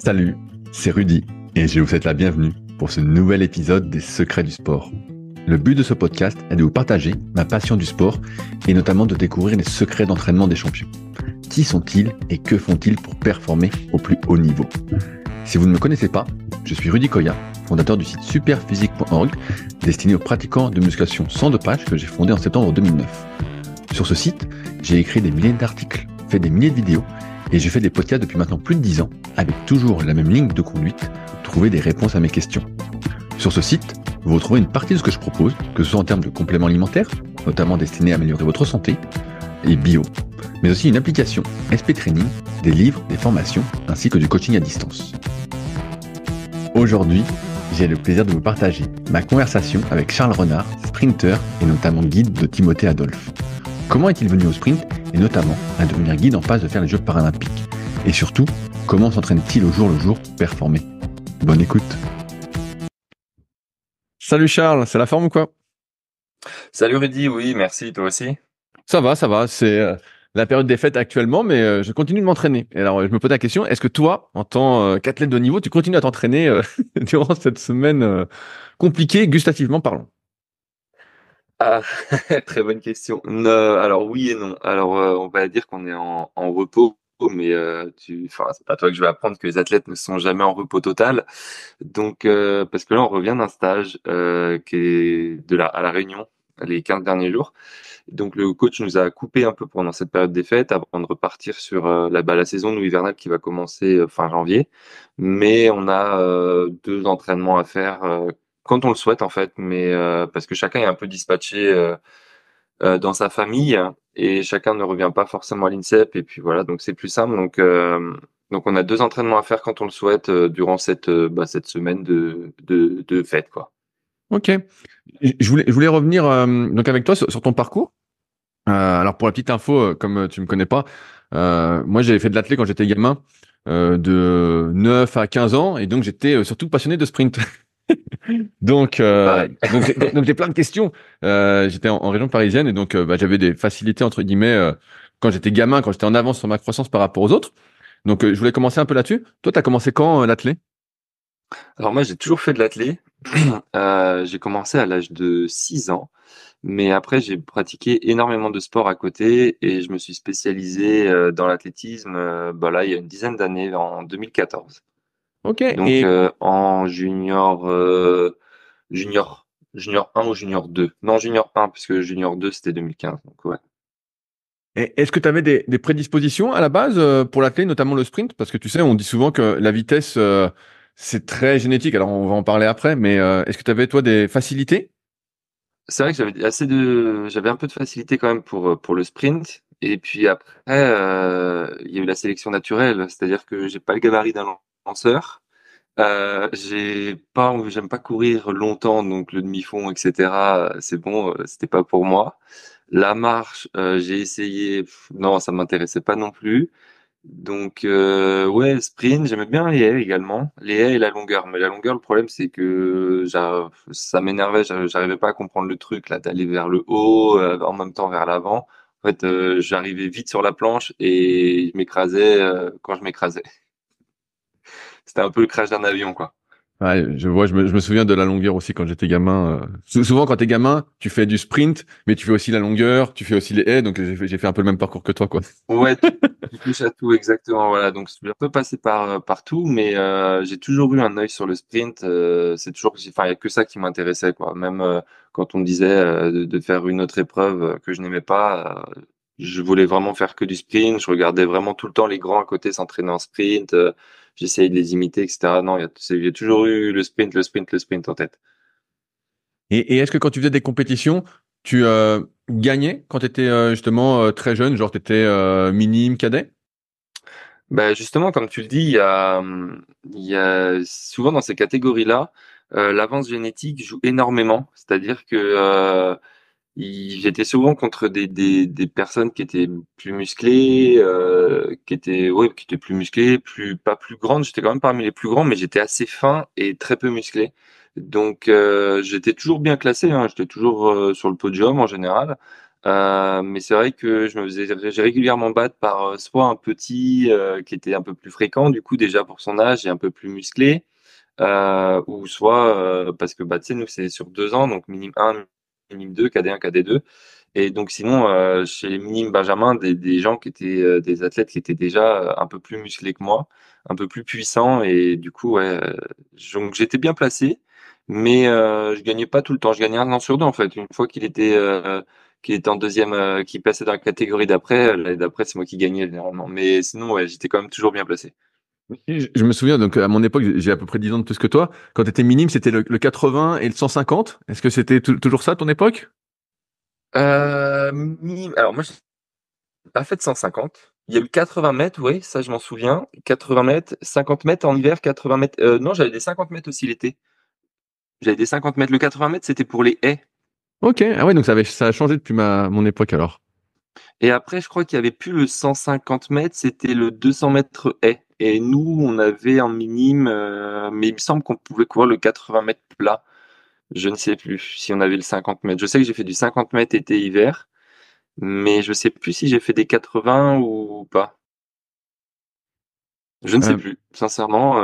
Salut, c'est Rudy et je vous souhaite la bienvenue pour ce nouvel épisode des Secrets du sport. Le but de ce podcast est de vous partager ma passion du sport et notamment de découvrir les secrets d'entraînement des champions. Qui sont-ils et que font-ils pour performer au plus haut niveau? Si vous ne me connaissez pas, je suis Rudy Koya, fondateur du site superphysique.org destiné aux pratiquants de musculation sans dopage que j'ai fondé en septembre 2009. Sur ce site, j'ai écrit des milliers d'articles, fait des milliers de vidéos et j'ai fait des podcasts depuis maintenant plus de 10 ans avec toujours la même ligne de conduite, trouver des réponses à mes questions. Sur ce site, vous retrouvez une partie de ce que je propose, que ce soit en termes de compléments alimentaires, notamment destinés à améliorer votre santé, et bio, mais aussi une application SP Training, des livres, des formations, ainsi que du coaching à distance. Aujourd'hui, j'ai le plaisir de vous partager ma conversation avec Charles Renard, sprinter et notamment guide de Timothée Adolphe. Comment est-il venu au sprint et notamment à devenir guide en passe de faire les Jeux paralympiques? Et surtout, comment s'entraîne-t-il au jour le jour pour performer? Bonne écoute. Salut Charles, c'est la forme ou quoi? Salut Rudy, oui, merci, toi aussi. Ça va, c'est la période des fêtes actuellement, mais je continue de m'entraîner. Et alors, je me pose la question, est-ce que toi, en tant qu'athlète de haut niveau, tu continues à t'entraîner durant cette semaine compliquée, gustativement parlant? Ah, très bonne question. Alors oui et non. Alors on va dire qu'on est en repos, mais enfin, c'est pas toi que je vais apprendre que les athlètes ne sont jamais en repos total. Donc parce que là on revient d'un stage qui est à la Réunion les 15 derniers jours. Donc le coach nous a coupé un peu pendant cette période des fêtes avant de repartir sur la saison nous hivernale qui va commencer fin janvier. Mais on a 2 entraînements à faire quand on le souhaite en fait, mais parce que chacun est un peu dispatché dans sa famille et chacun ne revient pas forcément à l'INSEP et puis voilà, donc c'est plus simple. Donc on a 2 entraînements à faire quand on le souhaite durant cette semaine de fête quoi. Ok. Je voulais revenir donc avec toi sur ton parcours. Alors pour la petite info, comme tu me connais pas, moi j'avais fait de l'athlé quand j'étais gamin, de 9 à 15 ans, et donc j'étais surtout passionné de sprint. Donc, Pareil. donc j'ai plein de questions. J'étais en région parisienne et donc j'avais des facilités entre guillemets quand j'étais gamin, quand j'étais en avance sur ma croissance par rapport aux autres. Donc je voulais commencer un peu là-dessus. Toi, t'as commencé quand l'athlé? Alors moi j'ai toujours fait de l'athlé. J'ai commencé à l'âge de 6 ans. Mais après, j'ai pratiqué énormément de sports à côté et je me suis spécialisé dans l'athlétisme là, il y a une dizaine d'années, en 2014. Ok. Donc en junior, junior 1 ou junior 2. Non, junior 1, puisque junior 2, c'était 2015. Donc ouais. Et est-ce que tu avais des prédispositions à la base pour l'athlé, notamment le sprint? Parce que tu sais, on dit souvent que la vitesse, c'est très génétique. Alors, on va en parler après, mais est-ce que tu avais, toi, des facilités? C'est vrai que j'avais un peu de facilité quand même pour le sprint. Et puis après, il y a eu la sélection naturelle, c'est-à-dire que j'ai pas le gabarit d'un lanceur. J'aime pas courir longtemps, donc le demi-fond, etc. C'est bon, c'était pas pour moi. La marche, j'ai essayé, non, ça m'intéressait pas non plus. Donc ouais, sprint, j'aimais bien les haies également, les haies et la longueur. Mais la longueur, le problème, c'est que ça m'énervait, j'arrivais pas à comprendre le truc là, d'aller vers le haut, en même temps vers l'avant. En fait, j'arrivais vite sur la planche et je m'écrasais quand je m'écrasais. C'était un peu le crash d'un avion, quoi. Ouais, je me souviens de la longueur aussi quand j'étais gamin. Souvent, quand t'es gamin, tu fais du sprint, mais tu fais aussi la longueur, tu fais aussi les haies, donc j'ai fait un peu le même parcours que toi, quoi. Ouais, tu touches à tout exactement, voilà. Donc je suis un peu passé par tout, mais j'ai toujours eu un œil sur le sprint. C'est toujours, enfin, il y a que ça qui m'intéressait, quoi. Même quand on me disait de faire une autre épreuve que je n'aimais pas, je voulais vraiment faire que du sprint. Je regardais vraiment tout le temps les grands à côté s'entraîner en sprint. J'essayais de les imiter, etc. Non, il y a toujours eu le sprint en tête. Et est-ce que quand tu faisais des compétitions, tu gagnais quand tu étais justement très jeune, genre tu étais minime, cadet? Bah justement, comme tu le dis, il y a souvent dans ces catégories-là, l'avance génétique joue énormément. C'est-à-dire que j'étais souvent contre des personnes qui étaient plus musclées, qui étaient plus musclées, pas plus grandes. J'étais quand même parmi les plus grands, mais j'étais assez fin et très peu musclé. Donc j'étais toujours bien classé, hein, j'étais toujours sur le podium en général. Mais c'est vrai que j'ai régulièrement battre par soit un petit qui était un peu plus fréquent, du coup, déjà pour son âge et un peu plus musclé, ou soit parce que tu sais, nous, c'est sur 2 ans, donc minime 1, minime 2, KD1, KD2. Et donc, sinon, chez les minimes Benjamin, des gens qui étaient des athlètes qui étaient déjà un peu plus musclés que moi, un peu plus puissants. Et du coup, ouais, donc j'étais bien placé, mais je gagnais pas tout le temps. Je gagnais un an sur deux, en fait. Une fois qu'il était en deuxième, qu'il passait dans la catégorie d'après, l'année d'après, c'est moi qui gagnais généralement. Mais sinon, ouais, j'étais quand même toujours bien placé. Je me souviens, donc à mon époque, j'ai à peu près 10 ans de plus que toi. Quand tu étais minime, c'était le 80 et le 150. Est-ce que c'était toujours ça à ton époque? Alors moi, j'ai pas fait de 150. Il y a eu 80 mètres, oui, ça je m'en souviens. 80 mètres, 50 mètres en hiver, 80 mètres. Non, j'avais des 50 mètres aussi l'été. J'avais des 50 mètres. Le 80 mètres, c'était pour les haies. Ok, ah ouais, donc ça a changé depuis mon époque alors. Et après, je crois qu'il y avait plus le 150 mètres, c'était le 200 mètres haies. Et nous, on avait un minime, mais il me semble qu'on pouvait courir le 80 mètres plat. Je ne sais plus si on avait le 50 mètres. Je sais que j'ai fait du 50 mètres été-hiver, mais je sais plus si j'ai fait des 80 ou pas. Je ne sais Euh, plus. Sincèrement,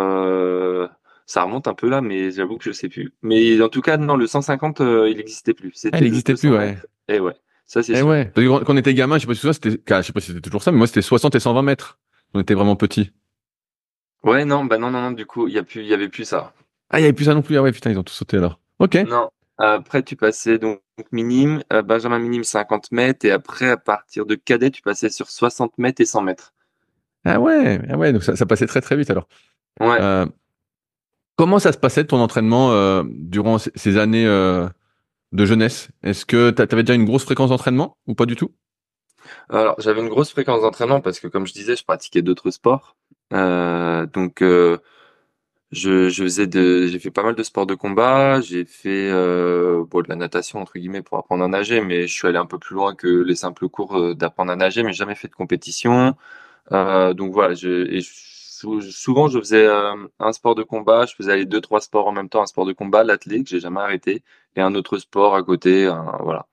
ça remonte un peu là, mais j'avoue que je sais plus. Mais en tout cas, non, le 150, il n'existait plus. Elle C'était le n'existait plus, 200 ouais. mètres. Et ouais, ça c'est Eh sûr. ouais. Parce que quand on était gamin, je sais pas si tu te souviens, je sais pas si c'était toujours ça, mais moi c'était 60 et 120 mètres. On était vraiment petits. Ouais, non, bah non, non, non, du coup, il y avait plus ça. Ah, il y avait plus ça non plus. Ah ouais, putain, ils ont tous sauté alors. Ok. Non. Après, tu passais donc minime, Benjamin minime 50 mètres, et après, à partir de cadet, tu passais sur 60 mètres et 100 mètres. Ah ouais, donc ça passait très très vite alors. Ouais. Euh, Comment ça se passait ton entraînement durant ces années de jeunesse? Est-ce que tu avais déjà une grosse fréquence d'entraînement ou pas du tout? Alors, j'avais une grosse fréquence d'entraînement parce que, comme je disais, je pratiquais d'autres sports. Donc, j'ai fait pas mal de sports de combat. J'ai fait bon, de la natation entre guillemets pour apprendre à nager, mais je suis allé un peu plus loin que les simples cours d'apprendre à nager, mais jamais fait de compétition. Donc voilà, souvent je faisais un sport de combat, je faisais les deux trois sports en même temps, un sport de combat, l'athlé que j'ai jamais arrêté, et un autre sport à côté, voilà.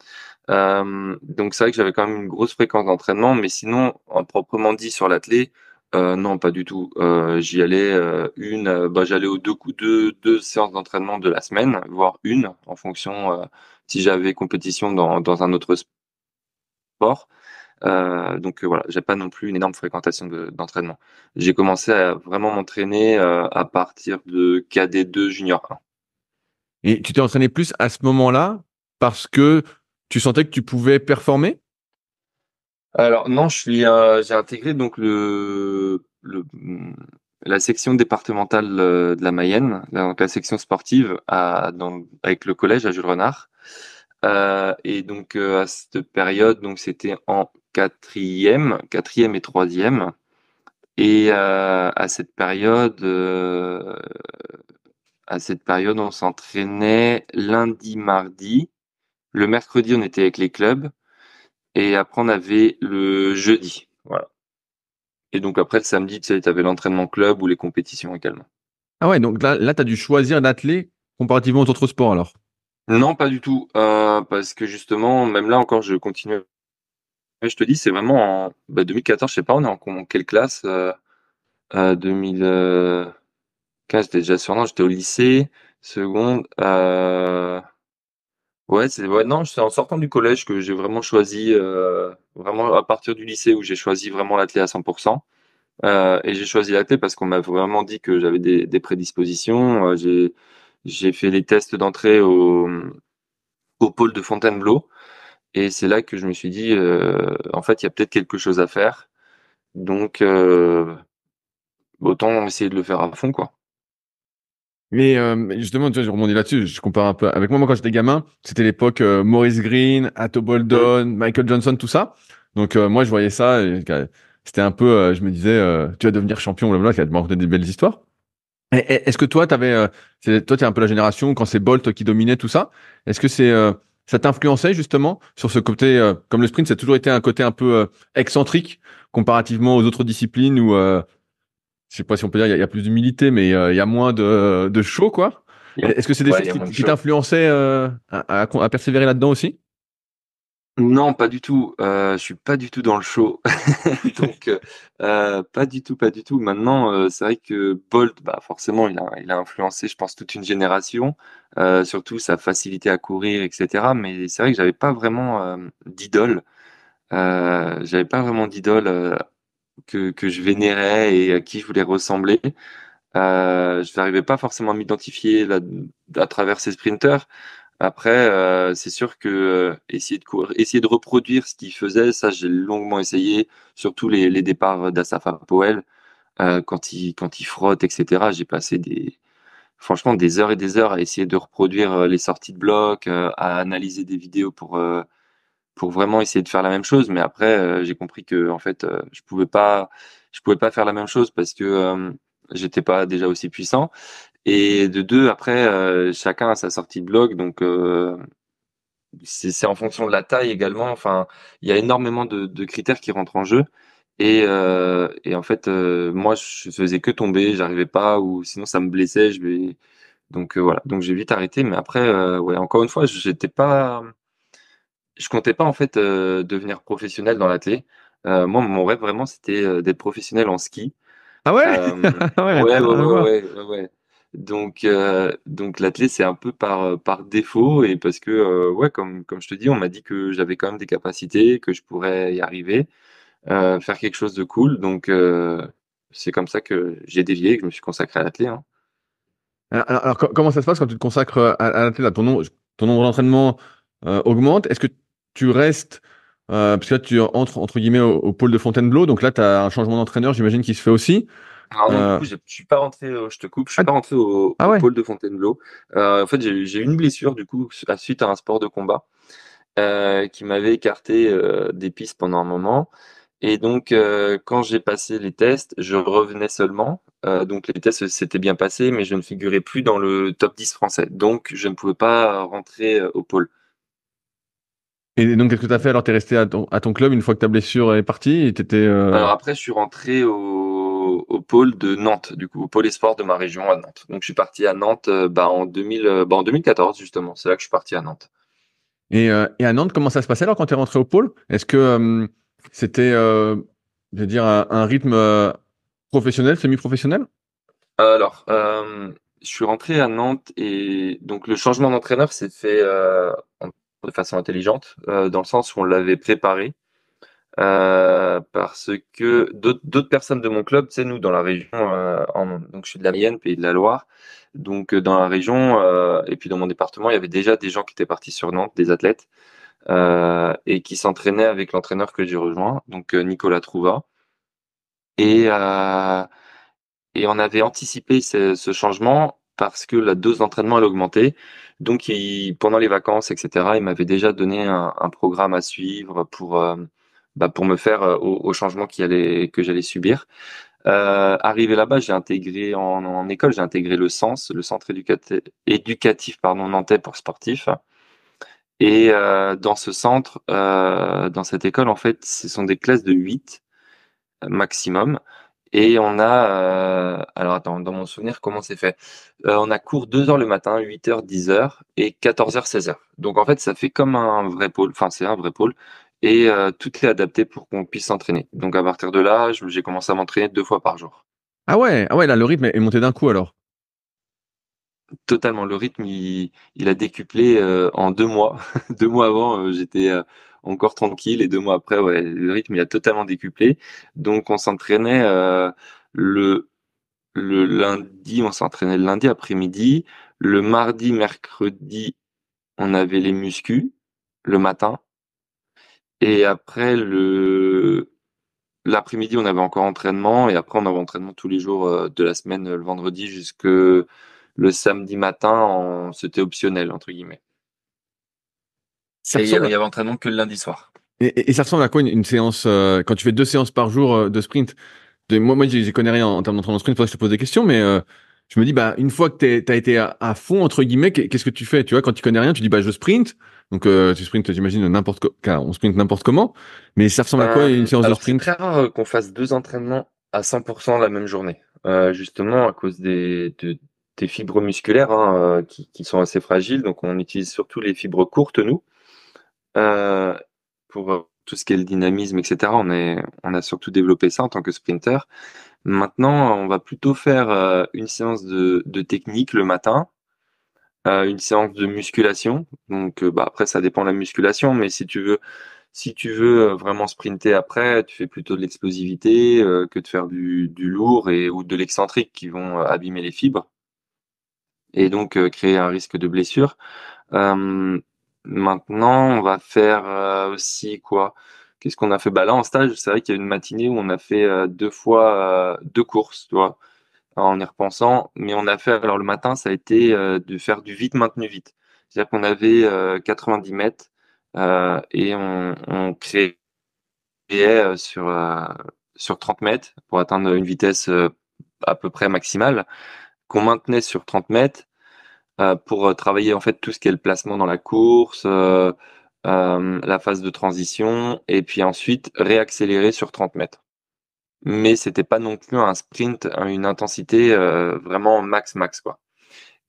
Donc c'est vrai que j'avais quand même une grosse fréquence d'entraînement, mais sinon, en proprement dit sur l'athlé, non, pas du tout. J'y allais j'allais aux deux séances d'entraînement de la semaine, voire une, en fonction si j'avais compétition dans un autre sport. Donc voilà, j'ai pas non plus une énorme fréquentation d'entraînement. J'ai commencé à vraiment m'entraîner à partir de KD2 Junior 1. Et tu t'es entraîné plus à ce moment-là parce que tu sentais que tu pouvais performer? Alors non, j'ai intégré donc la section départementale de la Mayenne, donc la section sportive avec le collège à Jules Renard. Et donc à cette période, donc c'était en quatrième et troisième. Et à cette période, on s'entraînait lundi, mardi. Le mercredi, on était avec les clubs. Et après, on avait le jeudi. Voilà. Et donc après, le samedi, tu sais, avais l'entraînement club ou les compétitions également. Ah ouais, donc là tu as dû choisir l'athlé comparativement aux autres sports alors. Non, pas du tout. Parce que justement, même là encore, je continue. Je te dis, c'est vraiment en 2014, je sais pas, on est en quelle classe 2015, j'étais déjà sur, non, j'étais au lycée, seconde. Ouais, non, c'est en sortant du collège que j'ai vraiment choisi, vraiment à partir du lycée où j'ai choisi vraiment l'athlé à 100%. Et j'ai choisi l'athlé parce qu'on m'a vraiment dit que j'avais des prédispositions. J'ai fait les tests d'entrée au pôle de Fontainebleau, et c'est là que je me suis dit, en fait, il y a peut-être quelque chose à faire. Donc, autant essayer de le faire à fond, quoi. Mais justement, tu vois, je rebondis là-dessus, je compare un peu. Avec moi, quand j'étais gamin, c'était l'époque Maurice Green, Atto Mm. Boldon, Michael Johnson, tout ça. Donc moi, je voyais ça, et, c'était un peu, je me disais, tu vas devenir champion, blablabla, qui a me raconter des belles histoires. Est-ce que toi, toi, tu es un peu la génération quand c'est Bolt qui dominait tout ça. Est-ce que ça t'influençait justement sur ce côté, comme le sprint, ça a toujours été un côté un peu excentrique comparativement aux autres disciplines où, je sais pas si on peut dire, il y a plus d'humilité, mais il y a moins de show, quoi. Est-ce que c'est des Ouais, choses il y a moins de qui choses. t'influençaient à persévérer là-dedans aussi? Non, pas du tout. Je suis pas du tout dans le show. Donc, pas du tout, pas du tout. Maintenant, c'est vrai que Bolt, bah, forcément, il a influencé, je pense, toute une génération, surtout sa facilité à courir, et cetera. Mais c'est vrai que j'avais pas vraiment, d'idole. J'avais pas vraiment d'idole, que je vénérais et à qui je voulais ressembler. Je n'arrivais pas forcément à m'identifier là à travers ces sprinteurs. Après, c'est sûr que, essayer de reproduire ce qu'il faisait, ça j'ai longuement essayé, surtout les départs d'Asaf Apoel, quand il frotte et cetera. J'ai passé franchement des heures et des heures à essayer de reproduire, les sorties de bloc, à analyser des vidéos pour vraiment essayer de faire la même chose. Mais après, j'ai compris que en fait, je pouvais pas faire la même chose parce que, j'étais pas déjà aussi puissant et de 2 après, chacun a sa sortie de bloc donc c'est en fonction de la taille également. Enfin, il y a énormément de critères qui rentrent en jeu. Et en fait, moi, je faisais que tomber, j'arrivais pas, ou sinon ça me blessait. Donc voilà. Donc j'ai vite arrêté. Mais après, ouais, encore une fois, je comptais pas en fait devenir professionnel dans l'athlé. Moi, mon rêve vraiment, c'était d'être professionnel en ski. Ah ouais? Ouais, Ouais, ouais, rien à ouais, voir. ouais, ouais, ouais. Donc l'athlé, c'est un peu par défaut et parce que, ouais, comme je te dis, on m'a dit que j'avais quand même des capacités, que je pourrais y arriver, faire quelque chose de cool. Donc, c'est comme ça que j'ai dévié et que je me suis consacré à l'athlé, hein. Alors, comment ça se passe quand tu te consacres à l'athlète, là, ton nombre d'entraînements augmente? Est-ce que tu restes, parce que là, tu entres, entre guillemets, au pôle de Fontainebleau, donc là, tu as un changement d'entraîneur, j'imagine, qui se fait aussi. Alors non, du Euh, coup, je suis pas rentré, je te coupe, je suis ah, pas rentré au ah au ouais. pôle de Fontainebleau. En fait, j'ai eu une blessure du coup suite à un sport de combat, qui m'avait écarté, des pistes pendant un moment. Et donc, quand j'ai passé les tests, je revenais seulement. Donc les tests s'étaient bien passés, mais je ne figurais plus dans le top 10 français. Donc je ne pouvais pas rentrer au pôle. Et donc, qu'est-ce que tu as fait? Alors, tu es resté à ton club une fois que ta blessure est partie et t'étais, Alors après, je suis rentré au pôle de Nantes, du coup, au pôle espoir de ma région à Nantes. Donc je suis parti à Nantes en 2014, justement. C'est là que je suis parti à Nantes. et à Nantes, comment ça se passait alors quand tu es rentré au pôle? Est-ce que c'était, je veux dire, un rythme professionnel, semi-professionnel? Alors, je suis rentré à Nantes et donc le changement d'entraîneur s'est fait de façon intelligente, dans le sens où on l'avait préparé. Parce que d'autres personnes de mon club, tu sais, nous, dans la région, donc je suis de la Mayenne, Pays de la Loire. Donc, dans la région, et puis dans mon département, il y avait déjà des gens qui étaient partis sur Nantes, des athlètes, et qui s'entraînaient avec l'entraîneur que j'ai rejoint, donc Nicolas Trouva. Et, euh, et on avait anticipé ce changement parce que la dose d'entraînement elle augmentait. Donc, pendant les vacances, etc., il m'avait déjà donné un programme à suivre pour me faire au changement que j'allais subir. Arrivé là-bas, j'ai intégré en école, j'ai intégré le centre éducatif pardon, nantais pour sportifs. Et dans ce centre, dans cette école, en fait, ce sont des classes de 8 maximum. Et on a, alors attends, dans mon souvenir, comment c'est fait? On a cours 2 heures le matin, 8 heures, 10 heures et 14 heures, 16 heures. Donc en fait, ça fait comme un vrai pôle, enfin c'est un vrai pôle, et tout est adapté pour qu'on puisse s'entraîner. Donc à partir de là, j'ai commencé à m'entraîner 2 fois par jour. Ah ouais, là, le rythme est monté d'un coup alors. Totalement, le rythme, il a décuplé en 2 mois. 2 mois avant, j'étais encore tranquille, et 2 mois après, ouais, le rythme, il a totalement décuplé. Donc on s'entraînait le Le lundi, on s'entraînait le lundi après-midi. Le mardi, mercredi, on avait les muscus le matin. Et après, l'après-midi, on avait encore entraînement. Et après, on avait entraînement tous les jours de la semaine, le vendredi jusque le samedi matin. C'était optionnel, entre guillemets. Ça Et il y ressemble, avait entraînement que le lundi soir. et ça ressemble à quoi une séance, quand tu fais 2 séances par jour de sprint? Moi, j'y connais rien en termes d'entraînement sprint, pour ça que je te pose des questions, mais je me dis, bah, une fois que t'as été à fond, entre guillemets, qu'est-ce que tu fais? Tu vois, quand tu connais rien, tu dis, bah, je sprint. Donc, tu sprintes, j'imagine, car on sprint n'importe comment. Mais ça ressemble à quoi une séance de Alors, c'est sprint? très rare qu'on fasse 2 entraînements à 100% la même journée. Justement, à cause des fibres musculaires hein, qui sont assez fragiles. Donc, on utilise surtout les fibres courtes, nous. Euh, pour tout ce qui est le dynamisme, etc. On a surtout développé ça en tant que sprinter. Maintenant, on va plutôt faire une séance de technique le matin, une séance de musculation. Donc, après, ça dépend de la musculation, mais si tu veux vraiment sprinter après, tu fais plutôt de l'explosivité que de faire du lourd ou de l'excentrique qui vont abîmer les fibres et donc créer un risque de blessure. Euh, Maintenant, on va faire aussi quoi? Qu'est-ce qu'on a fait? Bah là, en stage, c'est vrai qu'il y a une matinée où on a fait deux fois deux courses, tu vois, en y repensant. Mais on a fait, alors le matin, ça a été de faire du vite maintenu vite. C'est-à-dire qu'on avait 90 mètres et on créait sur 30 mètres pour atteindre une vitesse à peu près maximale, qu'on maintenait sur 30 mètres pour travailler en fait tout ce qui est le placement dans la course, la phase de transition, et puis ensuite réaccélérer sur 30 mètres. Mais c'était pas non plus un sprint, une intensité vraiment max quoi.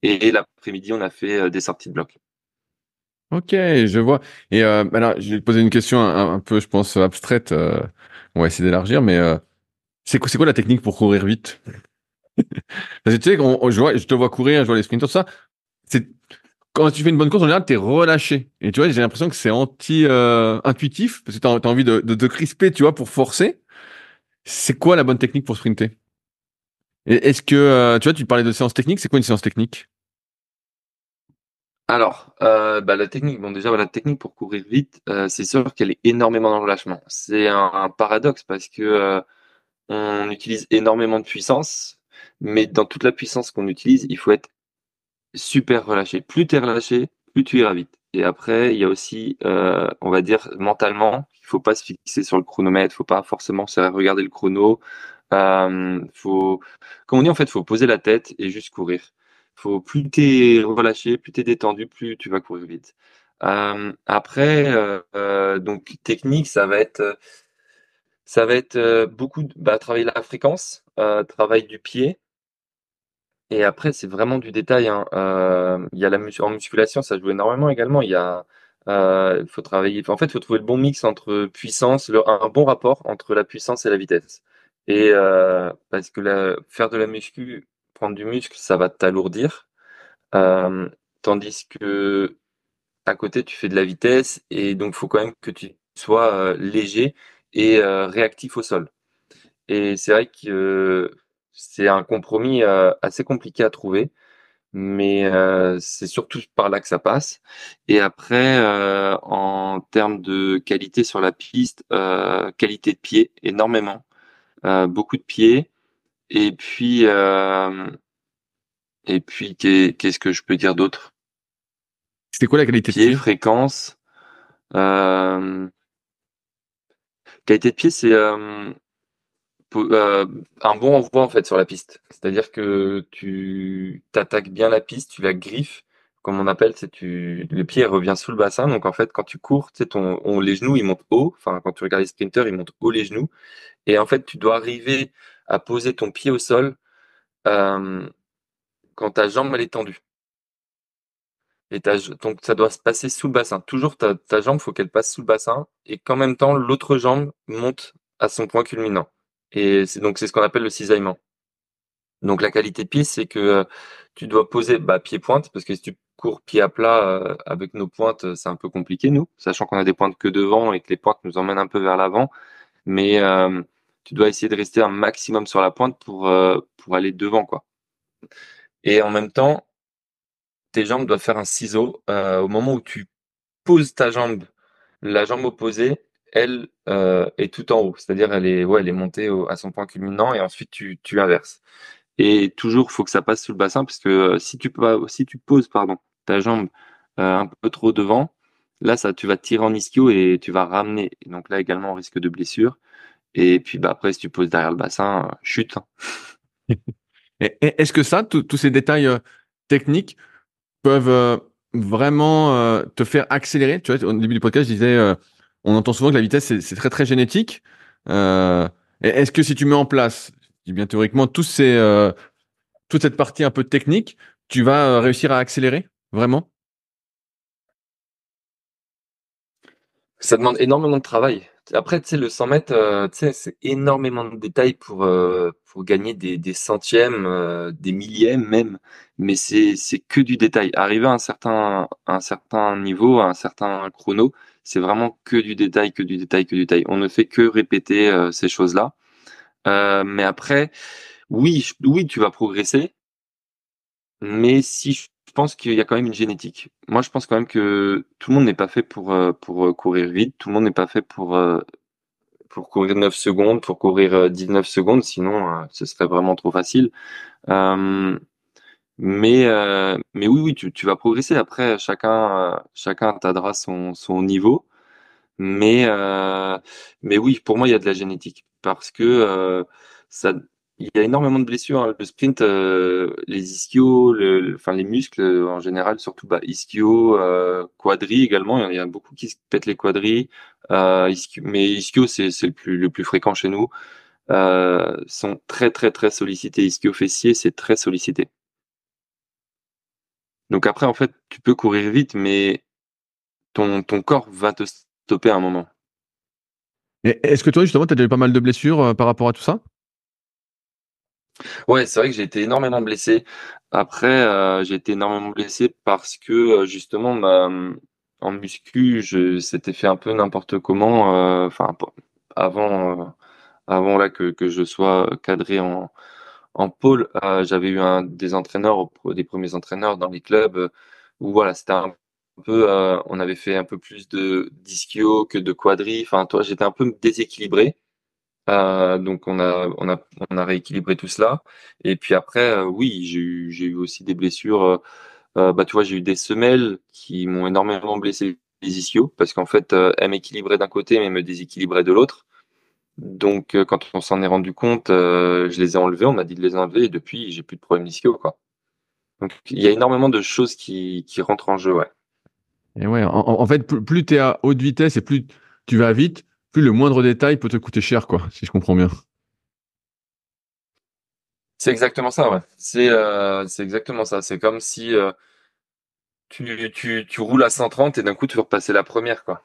Et l'après-midi, on a fait des sorties de bloc. Ok, je vois. Et alors, je vais te poser une question un peu, je pense, abstraite. On va essayer d'élargir, mais c'est quoi la technique pour courir vite? Parce que tu sais, je te vois courir, je vois les sprinters, tout ça. C'est quand tu fais une bonne course, en général, t'es relâché. Et tu vois, j'ai l'impression que c'est intuitif, parce que t'as envie de te crisper, tu vois, pour forcer. C'est quoi la bonne technique pour sprinter? Et est-ce que, tu vois, tu parlais de séance technique, c'est quoi une séance technique? Alors, la technique, bon déjà, la technique pour courir vite, c'est sûr qu'elle est énormément dans le relâchement. C'est un paradoxe parce que on utilise énormément de puissance, mais dans toute la puissance qu'on utilise, il faut être super relâché. Plus tu es relâché, plus tu iras vite. Et après, il y a aussi, on va dire, mentalement, il faut pas se fixer sur le chronomètre, faut pas forcément se regarder le chrono. Faut, comme on dit, en fait, faut poser la tête et juste courir. Plus t'es relâché, plus t'es détendu, plus tu vas courir vite. Après, donc technique, ça va être beaucoup travailler la fréquence, travail du pied. Et après, c'est vraiment du détail, hein. Il y a en musculation, ça joue énormément également. Il faut travailler. En fait, il faut trouver le bon mix entre puissance, un bon rapport entre la puissance et la vitesse. Et parce que faire de la muscu, prendre du muscle, ça va t'alourdir. Euh, Tandis que à côté, tu fais de la vitesse et donc il faut quand même que tu sois léger et réactif au sol. Et c'est vrai que c'est un compromis assez compliqué à trouver, mais c'est surtout par là que ça passe. Et après, en termes de qualité sur la piste, qualité de pied, énormément, beaucoup de pieds. Et puis, qu'est-ce que je peux dire d'autre? C'était quoi la qualité de Pied, pied? fréquence. Euh, Qualité de pied, c'est un bon envoi en fait sur la piste. C'est-à-dire que tu t'attaques bien la piste, tu la griffes, comme on appelle, le pied revient sous le bassin. Donc en fait, quand tu cours, tu sais, les genoux ils montent haut. Enfin, quand tu regardes les sprinters, ils montent haut les genoux. Et en fait, tu dois arriver à poser ton pied au sol euh, quand ta jambe elle est tendue. Donc ça doit se passer sous le bassin. Toujours ta jambe, faut qu'elle passe sous le bassin et qu'en même temps l'autre jambe monte à son point culminant. Et c'est ce qu'on appelle le cisaillement. Donc la qualité de pied, c'est que tu dois poser pied-pointe, parce que si tu cours pied à plat avec nos pointes, c'est un peu compliqué, nous, sachant qu'on a des pointes que devant et que les pointes nous emmènent un peu vers l'avant. Mais tu dois essayer de rester un maximum sur la pointe pour aller devant, quoi. Et en même temps, tes jambes doivent faire un ciseau. Au moment où tu poses ta jambe, la jambe opposée, elle est tout en haut. C'est-à-dire, elle est montée à son point culminant et ensuite tu inverses. Et toujours, faut que ça passe sous le bassin parce que si tu poses ta jambe un peu trop devant, là, tu vas tirer en ischio et tu vas ramener. Et donc là également, on risque de blessure. Et puis après, si tu poses derrière le bassin, chute, hein. Et est-ce que ça, tous ces détails techniques peuvent vraiment te faire accélérer? Tu vois, au début du podcast, je disais, on entend souvent que la vitesse, c'est très, très génétique. Et est-ce que si tu mets en place, je dis bien théoriquement, toute cette partie un peu technique, tu vas réussir à accélérer? Vraiment? Ça demande énormément de travail. Après, tu sais, le 100 mètres, tu sais, c'est énormément de détails pour gagner des centièmes, des millièmes même, mais c'est que du détail. Arriver à un certain niveau, à un certain chrono, c'est vraiment que du détail, que du détail, que du détail. On ne fait que répéter ces choses-là. Mais après, oui, oui, tu vas progresser, mais si je pense qu'il y a quand même une génétique. Moi, je pense quand même que tout le monde n'est pas fait pour courir vite. Tout le monde n'est pas fait pour courir 9 secondes, pour courir 19 secondes. Sinon, ce serait vraiment trop facile. Euh, mais oui, oui, tu vas progresser. Après, chacun atteindra son niveau. Mais, euh, mais oui, pour moi, il y a de la génétique parce que ça, il y a énormément de blessures, hein. Le sprint, les ischios, enfin les muscles en général, surtout bah, ischio, quadri également. Il y a beaucoup qui se pètent les quadris. Mais ischio, c'est le plus fréquent chez nous. Sont très très très sollicités. Ischio fessier, c'est très sollicité. Donc après, en fait, tu peux courir vite, mais ton corps va te stopper à un moment. Et est-ce que toi, justement, tu as déjà eu pas mal de blessures par rapport à tout ça? Ouais, c'est vrai que j'ai été énormément blessé. Après, j'ai été énormément blessé parce que, justement, bah, en muscu, je s'était fait un peu n'importe comment, enfin, avant, avant là que je sois cadré en pôle, j'avais eu des entraîneurs, des premiers entraîneurs dans les clubs, où voilà, c'était un peu, on avait fait un peu plus de d'ischio que de quadri. Enfin, toi, j'étais un peu déséquilibré. Donc on a rééquilibré tout cela. Et puis après, oui, j'ai eu aussi des blessures. Bah tu vois, j'ai eu des semelles qui m'ont énormément blessé les ischios parce qu'en fait, elles m'équilibraient d'un côté mais me déséquilibraient de l'autre. Donc quand on s'en est rendu compte, je les ai enlevées. On m'a dit de les enlever et depuis, j'ai plus de problème d'ischio quoi. Donc il y a énormément de choses qui rentrent en jeu, ouais. Et ouais, en fait, plus tu es à haute vitesse et plus tu vas vite, plus le moindre détail peut te coûter cher, quoi, si je comprends bien. C'est exactement ça, ouais. C'est exactement ça. C'est comme si tu roules à 130 et d'un coup tu veux repasser la première, quoi.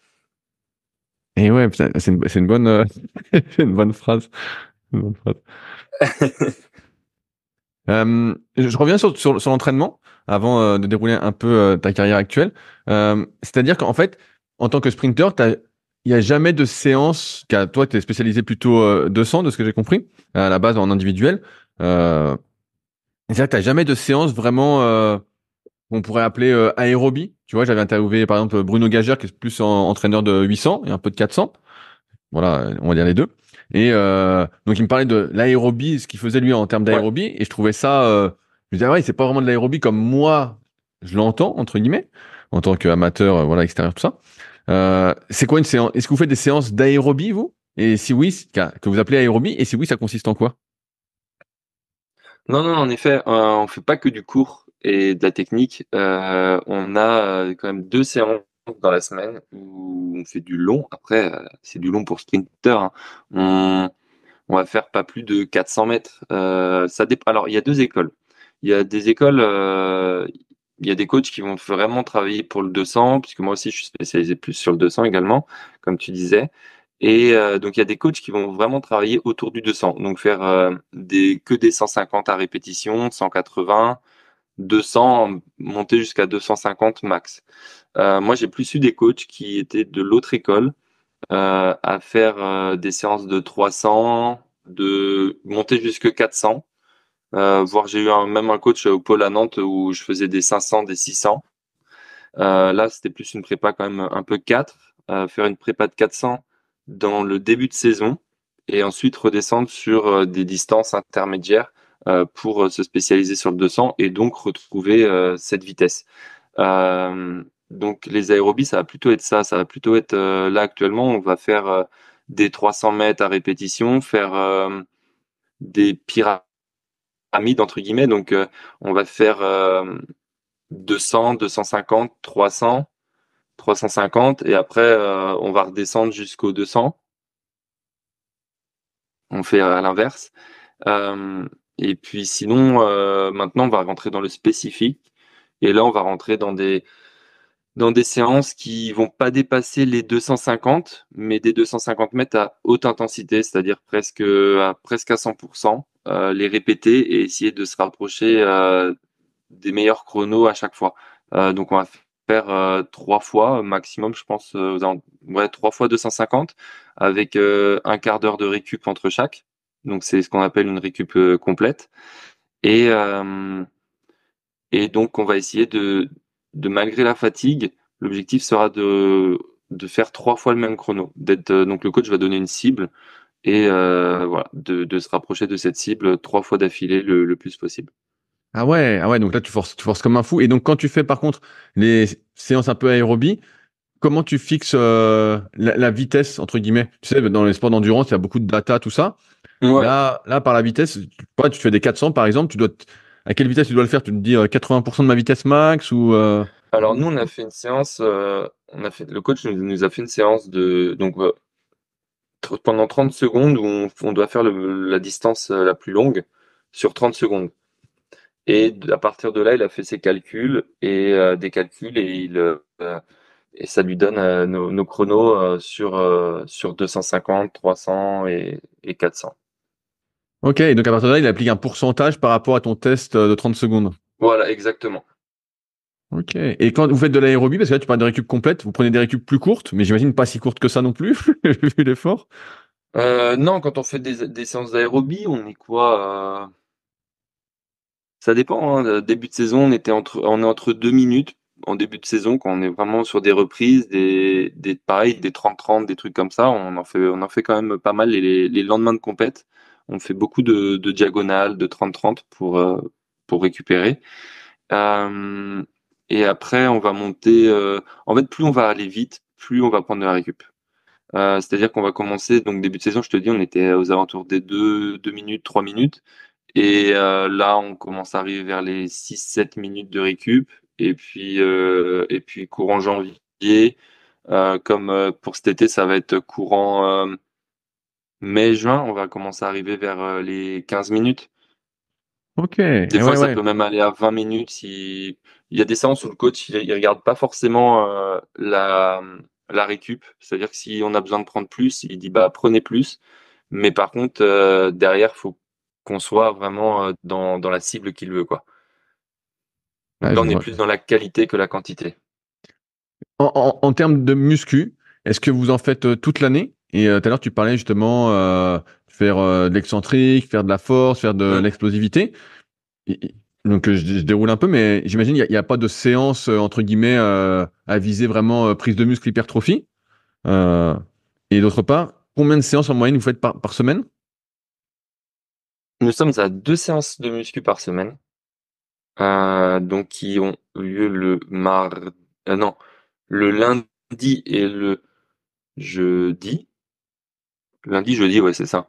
Et ouais, putain, c'est une bonne, c'est une bonne phrase. Une bonne phrase. Je reviens sur l'entraînement avant de dérouler un peu ta carrière actuelle. C'est-à-dire qu'en fait, en tant que sprinter, il n'y a jamais de séance, car toi, tu es spécialisé plutôt 200, de ce que j'ai compris, à la base en individuel. Euh, C'est-à-dire que tu n'as jamais de séance vraiment qu'on pourrait appeler aérobie. Tu vois, j'avais interviewé par exemple Bruno Gagère, qui est plus entraîneur de 800 et un peu de 400. Voilà, on va dire les deux. Et donc il me parlait de l'aérobie, ce qu'il faisait lui en termes Ouais. d'aérobie, et je trouvais ça. Je me disais, ah ouais, c'est pas vraiment de l'aérobie comme moi je l'entends entre guillemets, en tant qu'amateur, voilà, extérieur, tout ça. C'est quoi une séance? Est-ce que vous faites des séances d'aérobie vous? Et si oui, que vous appelez aérobie, et si oui, ça consiste en quoi? Non, non, en effet, on fait pas que du cours et de la technique. On a quand même 2 séances dans la semaine où on fait du long. Après, c'est du long pour sprinter, hein. On, on va faire pas plus de 400 mètres. Ça dépend. Alors, il y a deux écoles. Il y a des écoles, il y a des coachs qui vont vraiment travailler pour le 200, puisque moi aussi je suis spécialisé plus sur le 200 également, comme tu disais. Et donc il y a des coachs qui vont vraiment travailler autour du 200, donc faire que des 150 à répétition, 180, 200, monter jusqu'à 250 max. Moi j'ai plus eu des coachs qui étaient de l'autre école, à faire des séances de 300, de monter jusque 400. Voire j'ai eu même un coach au pôle à Nantes où je faisais des 500, des 600. Là, c'était plus une prépa quand même un peu 4. Faire une prépa de 400 dans le début de saison et ensuite redescendre sur des distances intermédiaires pour se spécialiser sur le 200 et donc retrouver cette vitesse. Donc les aérobies, ça va plutôt être ça. Ça va plutôt être là actuellement, on va faire des 300 mètres à répétition, faire des pyramides entre guillemets. Donc on va faire 200, 250, 300, 350 et après on va redescendre jusqu'au 200. On fait à l'inverse. Euh, et puis sinon, maintenant on va rentrer dans le spécifique. Et là, on va rentrer dans dans des séances qui vont pas dépasser les 250, mais des 250 mètres à haute intensité, c'est-à-dire presque à 100%, les répéter et essayer de se rapprocher des meilleurs chronos à chaque fois. Donc on va faire 3 fois maximum, je pense, ouais, 3 fois 250 avec un quart d'heure de récup entre chaque. Donc c'est ce qu'on appelle une récup complète. Et, euh, et donc on va essayer de malgré la fatigue, l'objectif sera de faire 3 fois le même chrono. Donc le coach va donner une cible et voilà, de se rapprocher de cette cible 3 fois d'affilée le plus possible. Ah ouais, donc là tu forces comme un fou. Et donc quand tu fais par contre les séances un peu aérobie, comment tu fixes la vitesse entre guillemets? Tu sais, dans les sports d'endurance, il y a beaucoup de data, tout ça. Ouais. Là par la vitesse, tu fais des 400 par exemple, à quelle vitesse tu dois le faire? Tu te dis 80% de ma vitesse max ou Alors nous, on a fait une séance, le coach nous a fait une séance pendant 30 secondes où on doit faire la distance la plus longue sur 30 secondes. Et à partir de là, il a fait ses calculs et des calculs et ça lui donne nos chronos sur 250, 300 et 400. Ok, et donc à partir de là, il applique un pourcentage par rapport à ton test de 30 secondes. Voilà, exactement. Ok. Et quand vous faites de l'aérobie, parce que là tu parles de récup complète, vous prenez des récup plus courtes, mais j'imagine pas si courtes que ça non plus, vu l'effort. Non, quand on fait des séances d'aérobie, on est quoi? Ça dépend, hein. Début de saison, on est entre 2 minutes en début de saison quand on est vraiment sur des reprises, pareil, des 30-30, des trucs comme ça. On en fait quand même pas mal les lendemains de compète. On fait beaucoup de diagonales, de 30-30 pour récupérer. Euh, et après, on va monter. En fait, plus on va aller vite, plus on va prendre de la récup. C'est-à-dire qu'on va commencer, donc début de saison, je te dis, on était aux alentours des 2 minutes, 3 minutes. Et là, on commence à arriver vers les 6-7 minutes de récup. Et puis courant janvier, comme pour cet été, ça va être courant mai-juin, on va commencer à arriver vers les 15 minutes. Ok, Des et fois, ouais, ça ouais. peut même aller à 20 minutes. Si... Il y a des séances où le coach, il regarde pas forcément la récup. C'est-à-dire que si on a besoin de prendre plus, il dit bah prenez plus. Mais par contre, derrière, faut qu'on soit vraiment dans la cible qu'il veut, quoi. Donc Ouais, là, je on est vois. plus dans la qualité que la quantité. En termes de muscu, est-ce que vous en faites toute l'année? Et tout à l'heure, tu parlais justement faire de l'excentrique, faire de la force, faire de Mm. l'explosivité. Donc, je déroule un peu, mais j'imagine il y a pas de séance, entre guillemets, à viser vraiment prise de muscle, hypertrophie. Euh, et d'autre part, combien de séances en moyenne vous faites par semaine? Nous sommes à 2 séances de muscu par semaine, donc qui ont lieu non, le lundi et le jeudi. Lundi, jeudi, ouais, c'est ça.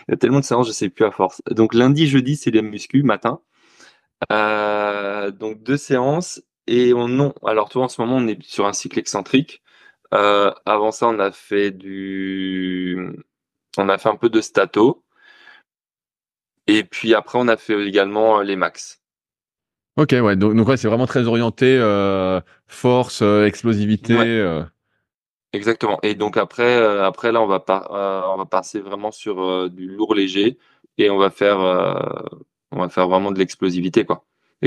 Il y a tellement de séances, je sais plus à force. Donc lundi, jeudi, c'est les muscu matin. Donc 2 séances et non. Alors toi, en ce moment, on est sur un cycle excentrique. Avant ça, on a fait un peu de stato. Et puis après, on a fait également les max. Ok, ouais, donc ouais, c'est vraiment très orienté force, explosivité. Ouais, exactement. Et donc après là, on va passer vraiment sur du lourd léger et on va faire vraiment de l'explosivité, quoi. Et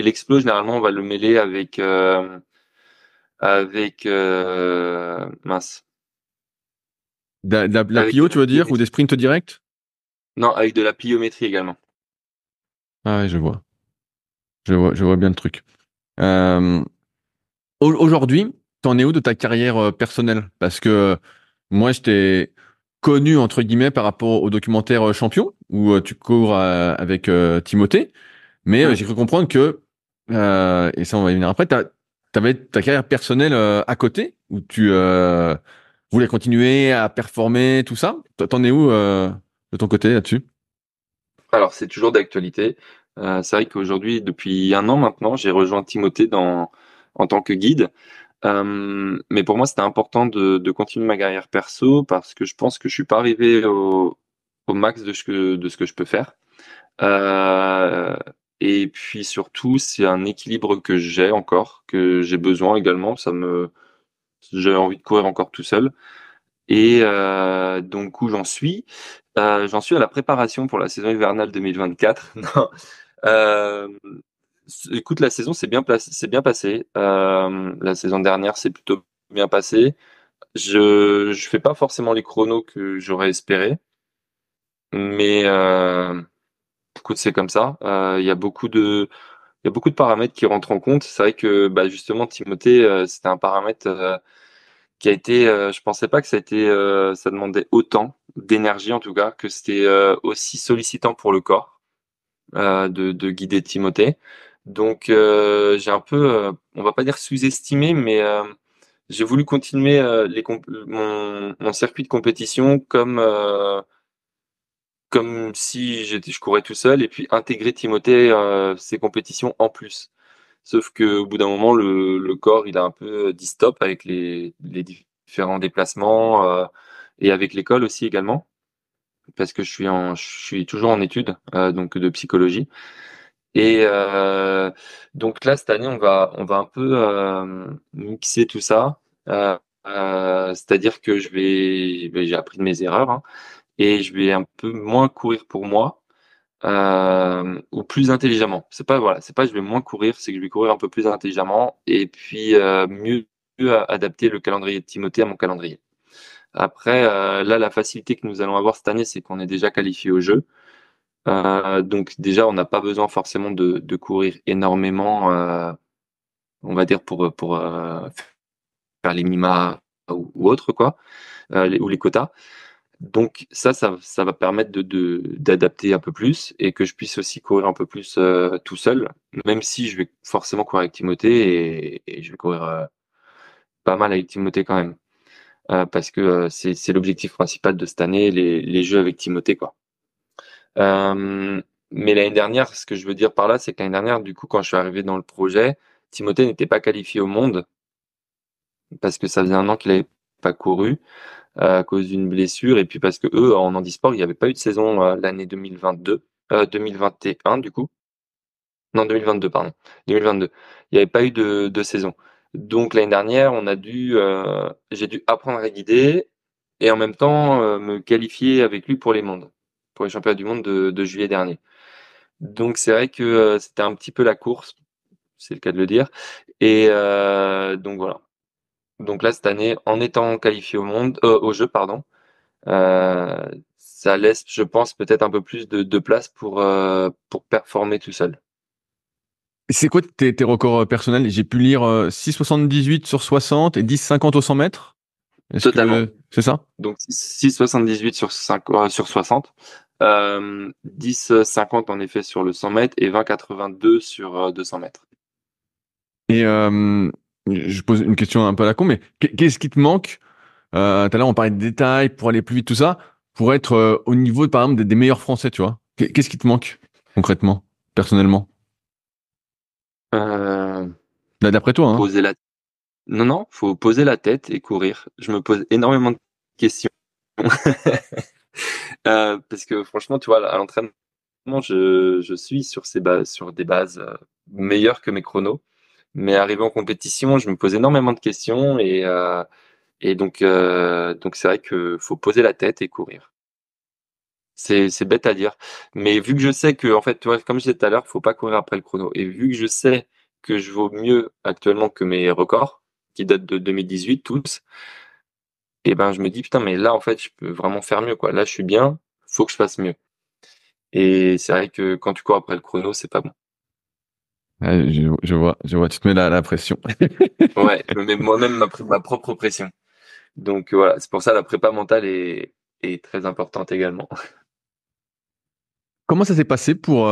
l'explo, généralement, on va le mêler avec mince, De la avec de plio, la tu veux dire, ou des pliométrie. sprints directs? Non, avec de la pliométrie également. Ah ouais, je vois. Je vois bien le truc. Euh, Aujourd'hui, t'en es où de ta carrière personnelle? Parce que moi, je t'ai connu, entre guillemets, par rapport au documentaire Champion, où tu cours avec Timothée. Mais Hmm. j'ai cru comprendre que, et ça on va y venir après, t'avais ta carrière personnelle à côté, où tu voulais continuer à performer, tout ça. T'en es où de ton côté là-dessus? Alors, c'est toujours d'actualité. C'est vrai qu'aujourd'hui, depuis un an maintenant, j'ai rejoint Timothée en tant que guide. Mais pour moi, c'était important de continuer ma carrière perso parce que je pense que je suis pas arrivé au max de ce que je peux faire. Euh, Et puis surtout, c'est un équilibre que j'ai encore, que j'ai besoin également. J'ai envie de courir encore tout seul. Et donc où j'en suis? J'en suis à la préparation pour la saison hivernale 2024. Non, hem, écoute, la saison s'est bien passée. La saison dernière s'est plutôt bien passée. Je fais pas forcément les chronos que j'aurais espéré, mais écoute, c'est comme ça. Il y a beaucoup de paramètres qui rentrent en compte. C'est vrai que, bah, justement, Timothée, c'était un paramètre, qui a été, je pensais pas que ça demandait autant d'énergie, en tout cas, que c'était, aussi sollicitant pour le corps, de guider Timothée. Donc, j'ai un peu, on va pas dire sous-estimé, mais, j'ai voulu continuer, mon circuit de compétition comme si je courais tout seul et puis intégrer Timothée, ces compétitions en plus. Sauf que au bout d'un moment, le corps, il a un peu dit stop avec les différents déplacements, et avec l'école aussi également, parce que je suis toujours en études, donc de psychologie. Et donc là, cette année, on va un peu mixer tout ça. C'est-à-dire que j'ai appris de mes erreurs, hein, et je vais un peu moins courir pour moi, ou plus intelligemment. C'est pas je vais moins courir, c'est que je vais courir un peu plus intelligemment et puis mieux adapter le calendrier de Timothée à mon calendrier. Après, là, la facilité que nous allons avoir cette année, c'est qu'on est déjà qualifié au jeu. Donc déjà, on n'a pas besoin forcément de courir énormément, on va dire pour faire les minima ou autre quoi, ou les quotas. Donc ça va permettre d'adapter un peu plus et que je puisse aussi courir un peu plus, tout seul, même si je vais forcément courir avec Timothée et je vais courir, pas mal avec Timothée quand même, parce que, c'est l'objectif principal de cette année, les jeux avec Timothée, quoi. Mais l'année dernière, ce que je veux dire par là, c'est que l'année dernière, du coup, quand je suis arrivé dans le projet, Timothée n'était pas qualifié au monde parce que ça faisait 1 an qu'il avait pas couru, à cause d'une blessure et puis parce que eux en handisport, il y avait pas eu de saison, l'année 2022, 2021 du coup. Non 2022 pardon, 2022. Il y avait pas eu de saison. Donc l'année dernière, j'ai dû apprendre à guider et en même temps, me qualifier avec lui pour les mondes, pour les championnats du monde de juillet dernier. Donc c'est vrai que, c'était un petit peu la course, c'est le cas de le dire et donc voilà. Donc là cette année, en étant qualifié au jeu pardon, ça laisse, je pense, peut-être un peu plus de place pour performer tout seul. C'est quoi tes records personnels? J'ai pu lire 6,78 sur 60 et 10,50 au 100 mètres. Est-ce Totalement. que c'est ça? Donc 6,78 sur 60, 10,50 en effet sur le 100 mètres et 20,82 sur 200 mètres. Et je pose une question un peu à la con, mais qu'est-ce qui te manque? Tout à l'heure, on parlait de détails pour aller plus vite, tout ça, pour être au niveau, par exemple, des meilleurs Français, tu vois. Qu'est-ce qui te manque concrètement, personnellement? Euh, Là, d'après toi, hein. poser la... Non, non, faut poser la tête et courir. Je me pose énormément de questions. Parce que franchement, tu vois, à l'entraînement, je suis sur des bases meilleures que mes chronos. Mais arrivé en compétition, je me pose énormément de questions et donc c'est vrai que faut poser la tête et courir. C'est bête à dire, mais vu que je sais que en fait, tu vois, comme je disais tout à l'heure, faut pas courir après le chrono et vu que je sais que je vaux mieux actuellement que mes records qui datent de 2018 tous, et ben je me dis putain mais là en fait je peux vraiment faire mieux quoi. Là je suis bien, faut que je fasse mieux. Et c'est vrai que quand tu cours après le chrono, c'est pas bon. Ouais, je vois, tu te mets la pression. Ouais, je me mets moi-même ma propre pression. Donc voilà, c'est pour ça la prépa mentale est très importante également. Comment ça s'est passé pour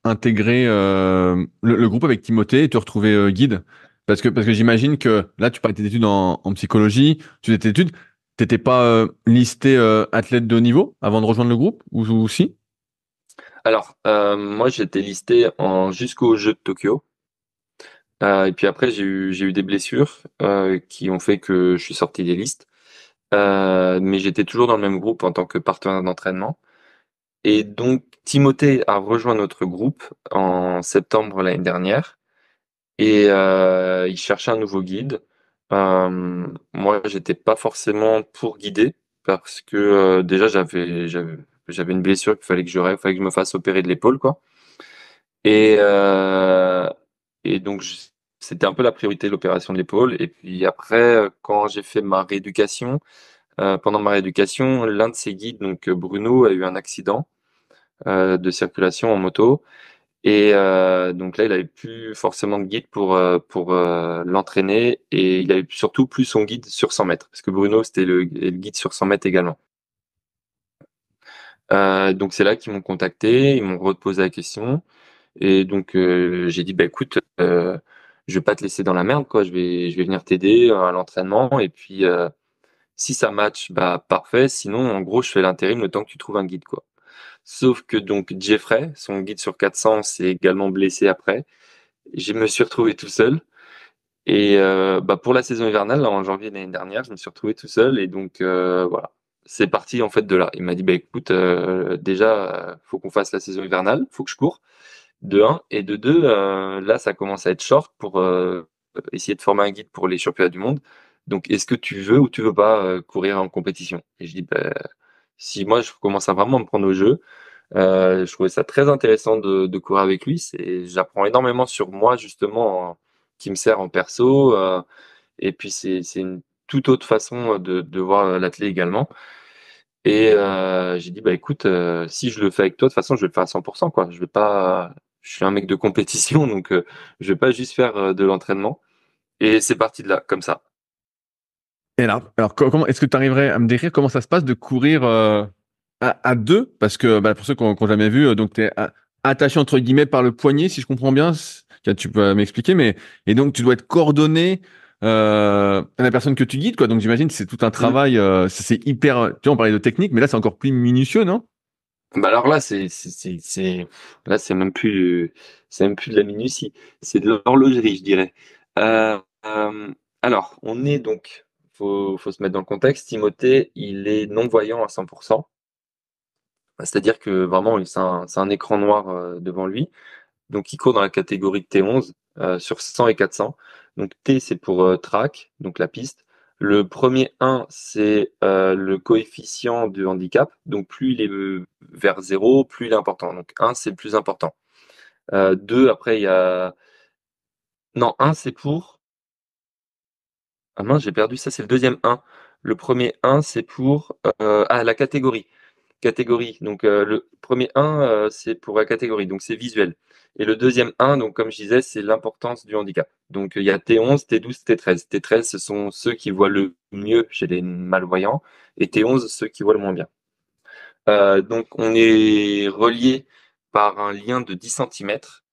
intégrer le groupe avec Timothée et te retrouver guide? Parce que j'imagine que là, tu parlais de tes études en psychologie, tu faisais tes études, t'étais pas listé athlète de haut niveau avant de rejoindre le groupe ou si? Alors, moi j'étais listé en jusqu'aux Jeux de Tokyo. Et puis après j'ai eu des blessures qui ont fait que je suis sorti des listes. Mais j'étais toujours dans le même groupe en tant que partenaire d'entraînement. Et donc Timothée a rejoint notre groupe en septembre l'année dernière et il cherchait un nouveau guide. Moi, j'étais pas forcément pour guider parce que déjà j'avais une blessure qu'il fallait que je me fasse opérer de l'épaule, quoi. Et donc c'était un peu la priorité, l'opération de l'épaule. Et puis après, quand j'ai fait ma rééducation, pendant ma rééducation, l'un de ses guides, donc Bruno, a eu un accident de circulation en moto. Et donc là, il avait plus forcément de guide pour l'entraîner, et il avait surtout plus son guide sur 100 mètres, parce que Bruno, c'était le guide sur 100 mètres également. Donc c'est là qu'ils m'ont contacté, ils m'ont reposé la question, et donc j'ai dit, bah écoute, je vais pas te laisser dans la merde, quoi. Je vais venir t'aider à l'entraînement, et puis si ça match, bah parfait. Sinon, en gros, je fais l'intérim le temps que tu trouves un guide, quoi. Sauf que donc Jeffrey, son guide sur 400, s'est également blessé après. Je me suis retrouvé tout seul. Et bah, pour la saison hivernale, là, en janvier de l'année dernière, je me suis retrouvé tout seul. Et donc voilà, c'est parti en fait de là. Il m'a dit, bah écoute, déjà, faut qu'on fasse la saison hivernale, faut que je cours, de un. Et de deux, là, ça commence à être short pour essayer de former un guide pour les championnats du monde. Donc, est-ce que tu veux ou tu veux pas courir en compétition? Et je dis, bah, si moi, je commence à vraiment me prendre au jeu, je trouvais ça très intéressant de courir avec lui. J'apprends énormément sur moi, justement, qui me sert en perso. Et puis, c'est une toute autre façon de voir l'athlète également. Et j'ai dit, bah écoute, si je le fais avec toi, de toute façon, je vais le faire à 100%, quoi. Je suis un mec de compétition, donc je vais pas juste faire de l'entraînement. Et c'est parti de là, comme ça. Et là, alors comment est-ce que tu arriverais à me décrire comment ça se passe de courir à deux? Parce que bah, pour ceux qui n'ont jamais vu, donc tu es attaché entre guillemets par le poignet, si je comprends bien. Tiens, tu peux m'expliquer, mais et donc tu dois être coordonné à la personne que tu guides, quoi. Donc j'imagine que c'est tout un Mm. travail. C'est hyper. Tu vois, on parlait de technique, mais là c'est encore plus minutieux, non? Bah alors là, là, c'est même plus de la minutie, c'est de l'horlogerie, je dirais. Euh, euh, alors, faut se mettre dans le contexte. Timothée, il est non-voyant à 100%. C'est-à-dire que vraiment, c'est un écran noir devant lui. Donc, il court dans la catégorie de T11 sur 100 et 400. Donc, T, c'est pour track, donc la piste. Le premier 1, c'est le coefficient de handicap. Donc, plus il est vers 0, plus il est important. Donc, 1, c'est le plus important. 2, après, il y a... Non, 1, c'est pour... Ah mince, j'ai perdu ça, c'est le deuxième 1. Le premier 1, c'est pour... la catégorie. Catégorie. Donc le premier 1, c'est pour la catégorie, donc c'est visuel. Et le deuxième 1, donc comme je disais, c'est l'importance du handicap. Donc il y a T11, T12, T13. T13, ce sont ceux qui voient le mieux chez les malvoyants, et T11, ceux qui voient le moins bien. Donc on est relié par un lien de 10 centimètres,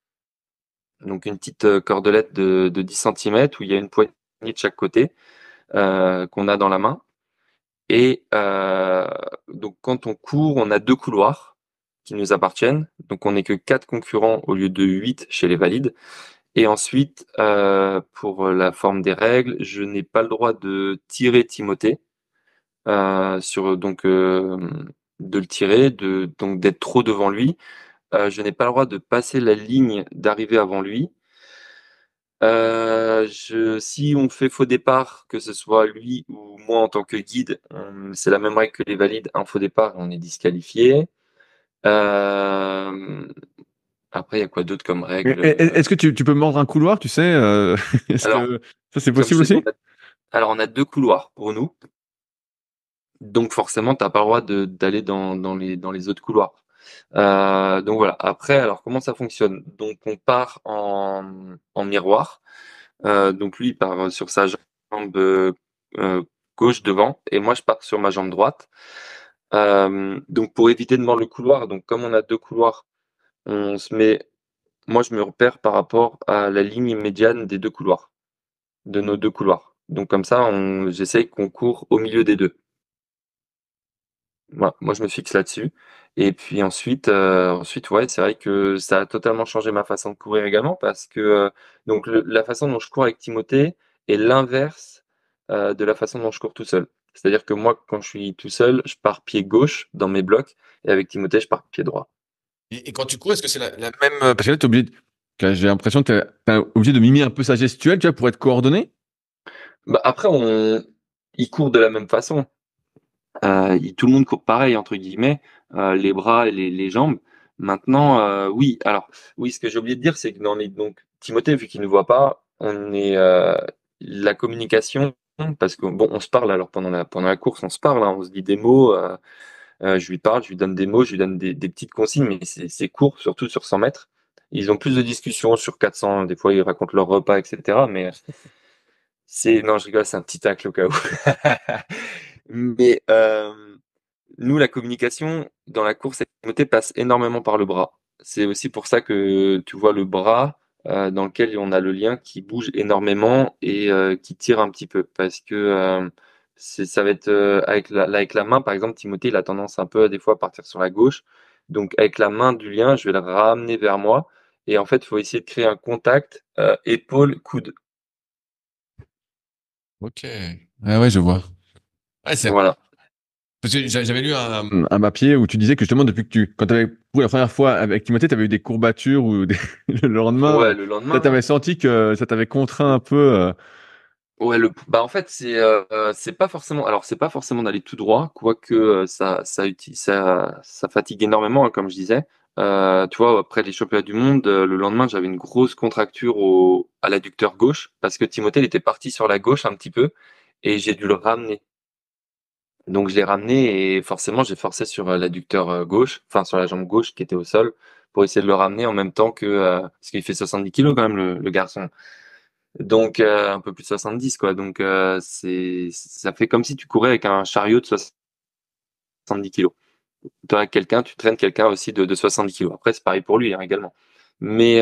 donc une petite cordelette de 10 centimètres où il y a une poignée de chaque côté qu'on a dans la main. Et donc quand on court, on a deux couloirs qui nous appartiennent. Donc on n'est que quatre concurrents au lieu de 8 chez les valides. Et ensuite, pour la forme des règles, je n'ai pas le droit de tirer Timothée, de le tirer, donc d'être trop devant lui. Je n'ai pas le droit de passer la ligne d'arrivée avant lui. Si on fait faux départ, que ce soit lui ou moi en tant que guide, c'est la même règle que les valides. Un faux départ, on est disqualifié. Euh, Après, il y a quoi d'autre comme règle? Est-ce que tu peux mordre un couloir, tu sais est-ce Alors, que ça c'est comme je possible te dis, aussi? on a deux couloirs pour nous. Donc forcément, t'as pas le droit d'aller dans les autres couloirs. Donc voilà. Après, alors comment ça fonctionne? Donc on part en miroir. Donc lui, il part sur sa jambe euh, gauche devant, et moi je pars sur ma jambe droite. Donc pour éviter de mordre le couloir, donc comme on a deux couloirs, on se met, moi je me repère par rapport à la ligne médiane des deux couloirs, de nos deux couloirs. Donc comme ça, j'essaye qu'on court au milieu des deux. Voilà, moi je me fixe là-dessus. Et puis ensuite, ouais, c'est vrai que ça a totalement changé ma façon de courir également, parce que la façon dont je cours avec Timothée est l'inverse de la façon dont je cours tout seul. C'est-à-dire que moi, quand je suis tout seul, je pars pied gauche dans mes blocs et avec Timothée, je pars pied droit. Et quand tu cours, est-ce que c'est la même. Parce que là, là, j'ai l'impression que t'es obligé de mimer un peu sa gestuelle, tu vois, pour être coordonné. Bah, après, ils courent de la même façon. Tout le monde court pareil, entre guillemets, les bras et les jambes. Maintenant, oui, alors, oui, ce que j'ai oublié de dire, c'est que donc, Timothée, vu qu'il ne voit pas, la communication, parce que bon, on se parle alors pendant la course, on se parle, hein, on se dit des mots, je lui parle, je lui donne des mots, je lui donne des petites consignes, mais c'est court, surtout sur 100 mètres. Ils ont plus de discussions sur 400, des fois ils racontent leur repas, etc. Mais non, je rigole, c'est un petit tacle au cas où. Mais nous, la communication dans la course avec Timothée passe énormément par le bras. C'est aussi pour ça que tu vois le bras dans lequel on a le lien qui bouge énormément et qui tire un petit peu. Parce que ça va être avec la main, par exemple, Timothée, il a tendance un peu des fois à partir sur la gauche. Donc avec la main du lien, je vais le ramener vers moi. Et en fait, il faut essayer de créer un contact épaule-coude. Ok. Ah ouais, je vois. Ouais, Voilà. parce que j'avais lu Un papier où tu disais que justement, quand tu avais couru la première fois avec Timothée, tu avais eu des courbatures ou le lendemain, Ouais, le tu lendemain. avais senti que ça t'avait contraint un peu. Ouais, bah en fait c'est pas forcément c'est pas forcément d'aller tout droit, quoique ça fatigue énormément, hein, comme je disais. Tu vois, après les championnats du monde, le lendemain j'avais une grosse contracture à l'adducteur gauche parce que Timothée il était parti sur la gauche un petit peu et j'ai dû le ramener. Donc je l'ai ramené et forcément j'ai forcé sur l'adducteur gauche, enfin sur la jambe gauche qui était au sol pour essayer de le ramener en même temps que parce qu'il fait 70 kilos quand même le garçon. Donc un peu plus de 70 quoi. Donc ça fait comme si tu courais avec un chariot de 70 kilos. Toi avec quelqu'un, tu traînes quelqu'un aussi de 70 kilos. Après c'est pareil pour lui hein, également. Mais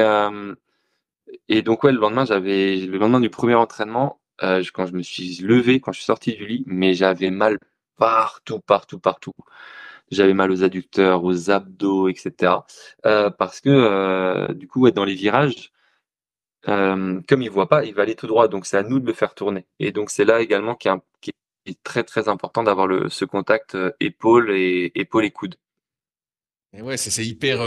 et donc ouais le lendemain du premier entraînement, quand je me suis levé, quand je suis sorti du lit, mais j'avais mal partout, partout, partout. J'avais mal aux adducteurs, aux abdos, etc. Parce que du coup ouais, dans les virages comme il voit pas, il va aller tout droit, donc c'est à nous de le faire tourner. Et donc c'est là également qui est très très important d'avoir ce contact épaule et coude. et ouais, c'est hyper.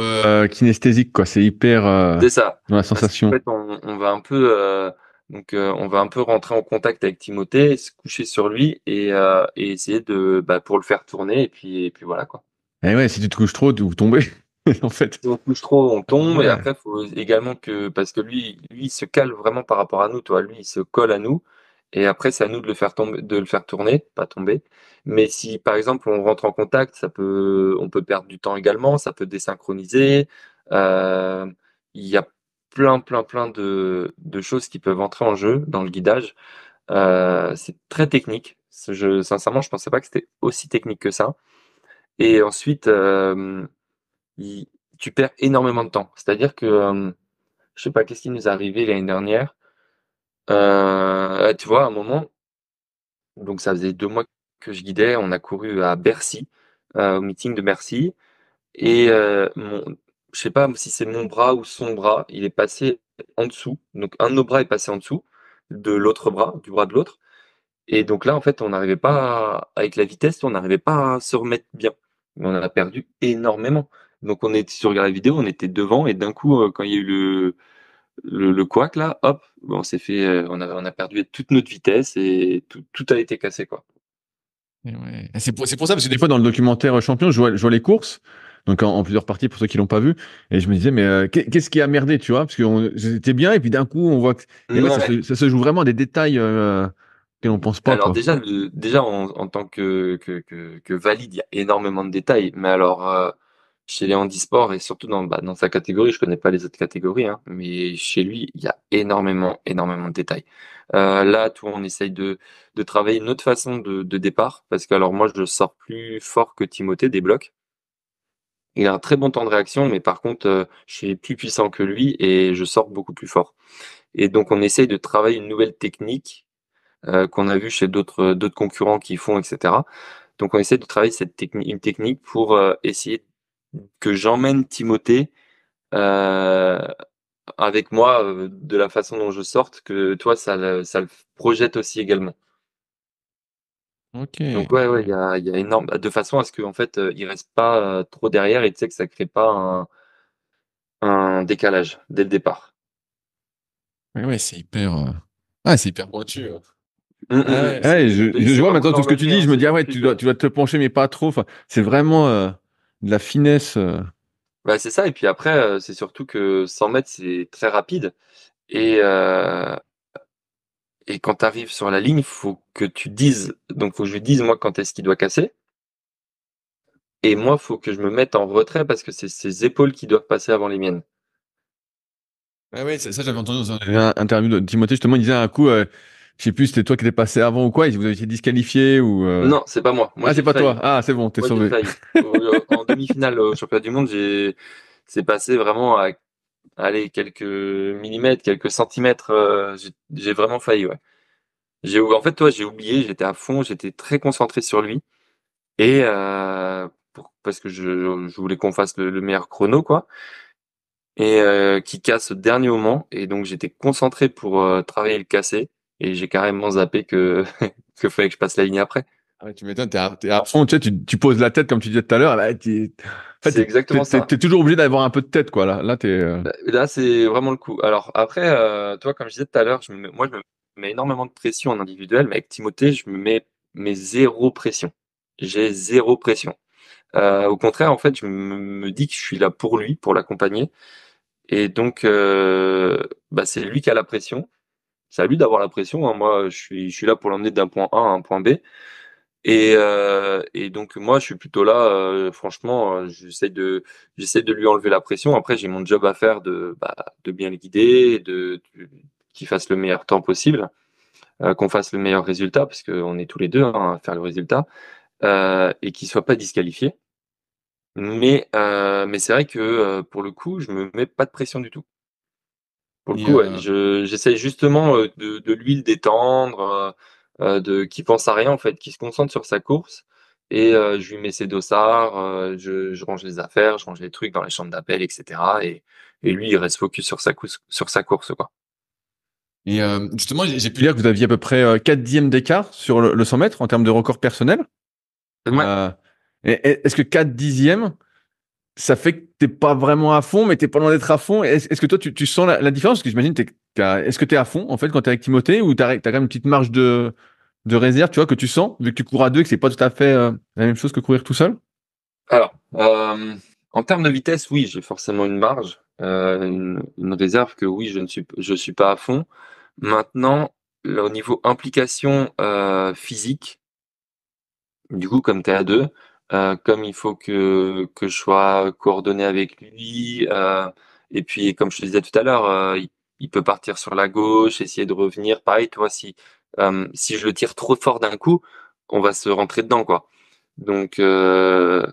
Kinesthésique, quoi. C'est hyper C'est ça. dans la Parce qu'en sensation. fait on va un peu on va un peu rentrer en contact avec Timothée, se coucher sur lui et essayer de pour le faire tourner et puis voilà quoi. Et ouais, si tu te couches trop, tu vas tomber, en fait. Si on touche trop, on tombe et Ouais. après faut également parce que lui il se cale vraiment par rapport à nous, toi, lui il se colle à nous et après c'est à nous de le faire tomber, de le faire tourner, pas tomber. Mais si par exemple on rentre en contact, on peut perdre du temps également, ça peut désynchroniser. Euh, il y a plein de choses qui peuvent entrer en jeu dans le guidage. C'est très technique. Sincèrement, je pensais pas que c'était aussi technique que ça. Et ensuite, il- tu perds énormément de temps. C'est-à-dire que, je sais pas, qu'est-ce qui nous est arrivé l'année dernière? Tu vois, à un moment, donc ça faisait 2 mois que je guidais, on a couru à Bercy, au meeting de Bercy, et je sais pas si c'est mon bras ou son bras, il est passé en dessous. Donc un de nos bras est passé en dessous de l'autre bras, du bras de l'autre. Et donc là, en fait, on n'arrivait pas, avec la vitesse, on n'arrivait pas à se remettre bien. On en a perdu énormément. Donc on est sur la vidéo, on était devant et d'un coup, quand il y a eu le couac là, hop, on s'est fait, on a perdu toute notre vitesse et tout a été cassé quoi. Et ouais. Et c'est pour ça, parce que des fois, dans le documentaire Champion, je vois les courses, donc en plusieurs parties pour ceux qui l'ont pas vu, et je me disais, mais qu'est-ce qui a merdé, tu vois? Parce que c'était bien, et puis d'un coup, on voit que. Et ouais, Ouais. ça se joue vraiment à des détails que l'on pense pas, Alors quoi. déjà en tant que valide, il y a énormément de détails. Mais alors chez les handisports et surtout dans sa catégorie, je connais pas les autres catégories, hein, mais chez lui, il y a énormément de détails. Là, tout on essaye de travailler une autre façon de départ parce que alors moi je sors plus fort que Timothée des blocs. Il a un très bon temps de réaction, mais par contre, je suis plus puissant que lui et je sors beaucoup plus fort. Et donc on essaye de travailler une nouvelle technique qu'on a vu chez d'autres concurrents qui font, etc. Donc on essaie de travailler une technique pour essayer que j'emmène Timothée euh, avec moi de la façon dont je sorte, que toi ça le projette aussi également. Ok. Donc ouais, il y a énorme, de façon à ce qu'en fait, il reste pas trop derrière et tu sais que ça crée pas un décalage dès le départ. Ouais, ouais, c'est hyper. Ah, c'est hyper pointu. Ah ouais, C'est, je c'est vois pas maintenant pour tout ce que tu l'engager, dis. hein, Je me c'est dis, ah pour ouais, suivre. tu dois te pencher, mais pas trop. Enfin, c'est vraiment de la finesse. Bah, c'est ça, et puis après, c'est surtout que 100 mètres, c'est très rapide et heu et quand tu arrives sur la ligne, faut que tu dises, donc faut que je lui dise moi quand est-ce qu'il doit casser, et moi faut que je me mette en retrait parce que c'est ses épaules qui doivent passer avant les miennes. Ah ouais, ça j'avais entendu dans une interview de Timothée, justement, il disait un coup, je sais plus, c'était toi qui étais passé avant ou quoi, et vous avez été disqualifié ou. Non, c'est pas moi. Moi Ah, c'est j'ai pas toi. failli. Ah, c'est bon, t'es Moi j'ai sauvé. failli. En demi-finale au championnat du monde, c'est passé vraiment à allez, quelques millimètres, quelques centimètres, j'ai vraiment failli, ouais. En fait, toi, j'ai oublié, j'étais à fond, j'étais très concentré sur lui et parce que je voulais qu'on fasse le meilleur chrono, quoi, et qui casse au dernier moment, et donc j'étais concentré pour travailler le cassé, et j'ai carrément zappé que que fallait que je passe la ligne après. Ah ouais, tu m'étonnes, t'es à fond, tu sais, tu poses la tête comme tu disais tout à l'heure. Là, en fait, C'est exactement ça. t'es toujours obligé d'avoir un peu de tête, quoi. Là, t'es. Là, c'est vraiment le coup. Alors après, toi, comme je disais tout à l'heure, moi, je me mets énormément de pression en individuel, mais avec Timothée, je me mets mais zéro pression. J'ai zéro pression. Au contraire, en fait, je me dis que je suis là pour lui, pour l'accompagner, et donc, bah, c'est lui qui a la pression. C'est à lui d'avoir la pression, hein. Moi, je suis là pour l'emmener d'un point A à un point B. Et donc moi, je suis plutôt là, franchement, j'essaie de lui enlever la pression. Après, j'ai mon job à faire de bien le guider, qu'il fasse le meilleur temps possible, qu'on fasse le meilleur résultat, parce qu'on est tous les deux, hein, à faire le résultat, et qu'il soit pas disqualifié. Mais c'est vrai que pour le coup, je me mets pas de pression du tout. Pour le Et, coup, ouais, j'essaie justement de lui le détendre, de qu'il pense à rien en fait, qu'il se concentre sur sa course, et je lui mets ses dossards, je range les affaires, je range les trucs dans les chambres d'appel, etc. Et lui, il reste focus sur sa course, quoi. justement, j'ai pu lire que vous aviez à peu près 4 dixièmes d'écart sur le 100 mètres en termes de record personnel. Ouais. Euh, est-ce que 4 dixièmes, ça fait que t'es pas vraiment à fond, mais t'es pas loin d'être à fond? Est-ce que toi, tu sens la différence? Parce que j'imagine, est-ce que t'es à fond, en fait, quand t'es avec Timothée, ou t'as quand même une petite marge de réserve, tu vois, que tu sens, vu que tu cours à deux et que c'est pas tout à fait la même chose que courir tout seul? Alors, en termes de vitesse, oui, j'ai forcément une marge, une réserve que oui, je suis pas à fond. Maintenant, là, au niveau implication physique, du coup, comme tu es à deux, comme il faut que je sois coordonné avec lui, et puis comme je te disais tout à l'heure, il peut partir sur la gauche, essayer de revenir. Pareil, tu vois, si je le tire trop fort d'un coup, on va se rentrer dedans, quoi. Donc, euh,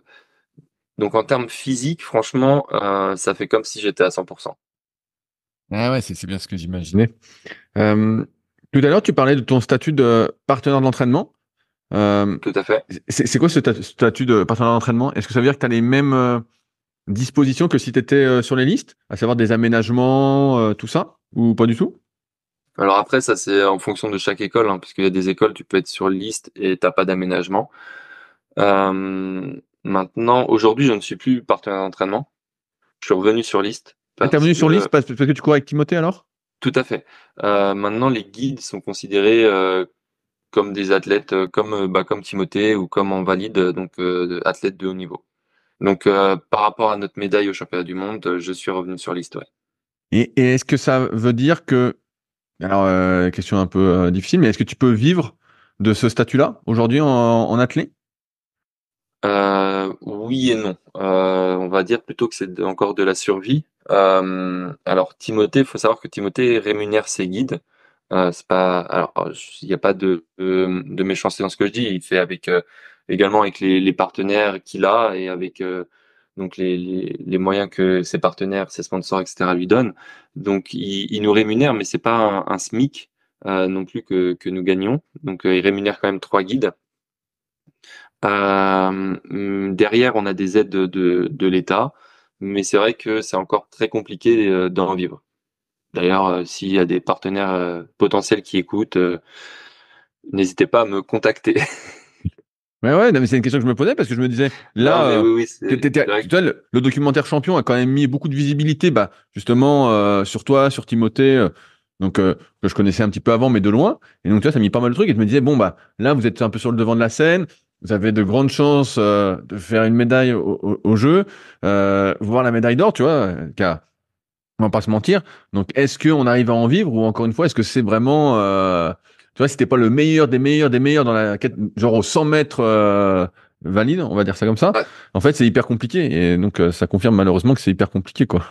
donc en termes physiques, franchement, ça fait comme si j'étais à 100%. Ah ouais, c'est bien ce que j'imaginais. Euh, Tout à l'heure, tu parlais de ton statut de partenaire d'entraînement. Euh, Tout à fait. c'est quoi ce statut de partenaire d'entraînement? Est-ce que ça veut dire que tu as les mêmes dispositions que si tu étais sur les listes, à savoir des aménagements, tout ça, ou pas du tout? Alors après, ça c'est en fonction de chaque école, hein, parce qu'il y a des écoles, tu peux être sur liste et t'as pas d'aménagement. Maintenant, aujourd'hui, je ne suis plus partenaire d'entraînement. Je suis revenu sur liste Ah, t'es parce revenu sur que liste parce que tu cours avec Timothée alors? tout à fait. Maintenant, les guides sont considérés comme des athlètes, comme Timothée ou comme en valide, donc athlètes de haut niveau. Donc par rapport à notre médaille au championnat du monde, je suis revenu sur liste, ouais. Et est-ce que ça veut dire que, alors question un peu difficile, mais est-ce que tu peux vivre de ce statut-là aujourd'hui en athlète? Oui et non. On va dire plutôt que encore de la survie. Alors Timothée, il faut savoir que Timothée rémunère ses guides. C'est pas, alors il n'y a pas de méchanceté dans ce que je dis. Il fait avec également avec les partenaires qu'il a, et avec donc les moyens que ses partenaires, ses sponsors, etc. lui donnent. Donc il nous rémunère, mais c'est pas un SMIC non plus que nous gagnons. Donc il rémunère quand même trois guides. Derrière, on a des aides de l'État, mais c'est vrai que c'est encore très compliqué d'en vivre. D'ailleurs, s'il y a des partenaires potentiels qui écoutent, n'hésitez pas à me contacter. Mais ouais, non, mais c'est une question que je me posais parce que je me disais, Non, là, mais oui, c'est tu vrai. vois, le documentaire Champion a quand même mis beaucoup de visibilité, bah, justement, sur toi, sur Timothée, que je connaissais un petit peu avant, mais de loin. Et donc, tu vois, ça a mis pas mal de trucs. Et je me disais, bon, bah, là, vous êtes un peu sur le devant de la scène. Vous avez de grandes chances, de faire une médaille au jeu, voir la médaille d'or, tu vois, car on va pas se mentir. Donc, est-ce qu'on arrive à en vivre ou encore une fois, est-ce que c'est vraiment, tu vois, si t'es pas le meilleur des meilleurs des meilleurs dans la quête, genre aux 100 mètres valide, on va dire ça comme ça. Ouais. En fait, c'est hyper compliqué et donc ça confirme malheureusement que c'est hyper compliqué, quoi.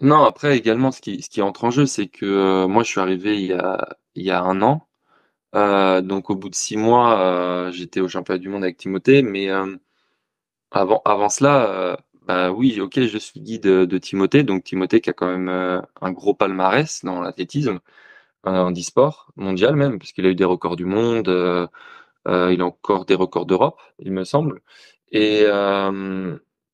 Non, après également, ce qui entre en jeu, c'est que moi, je suis arrivé il y a 1 an. Donc au bout de 6 mois, j'étais au championnat du monde avec Timothée, mais avant cela, bah oui, ok, je suis guide de Timothée, donc Timothée qui a quand même un gros palmarès dans l'athlétisme, en e-sport mondial même, puisqu'il a eu des records du monde, il a encore des records d'Europe, il me semble, et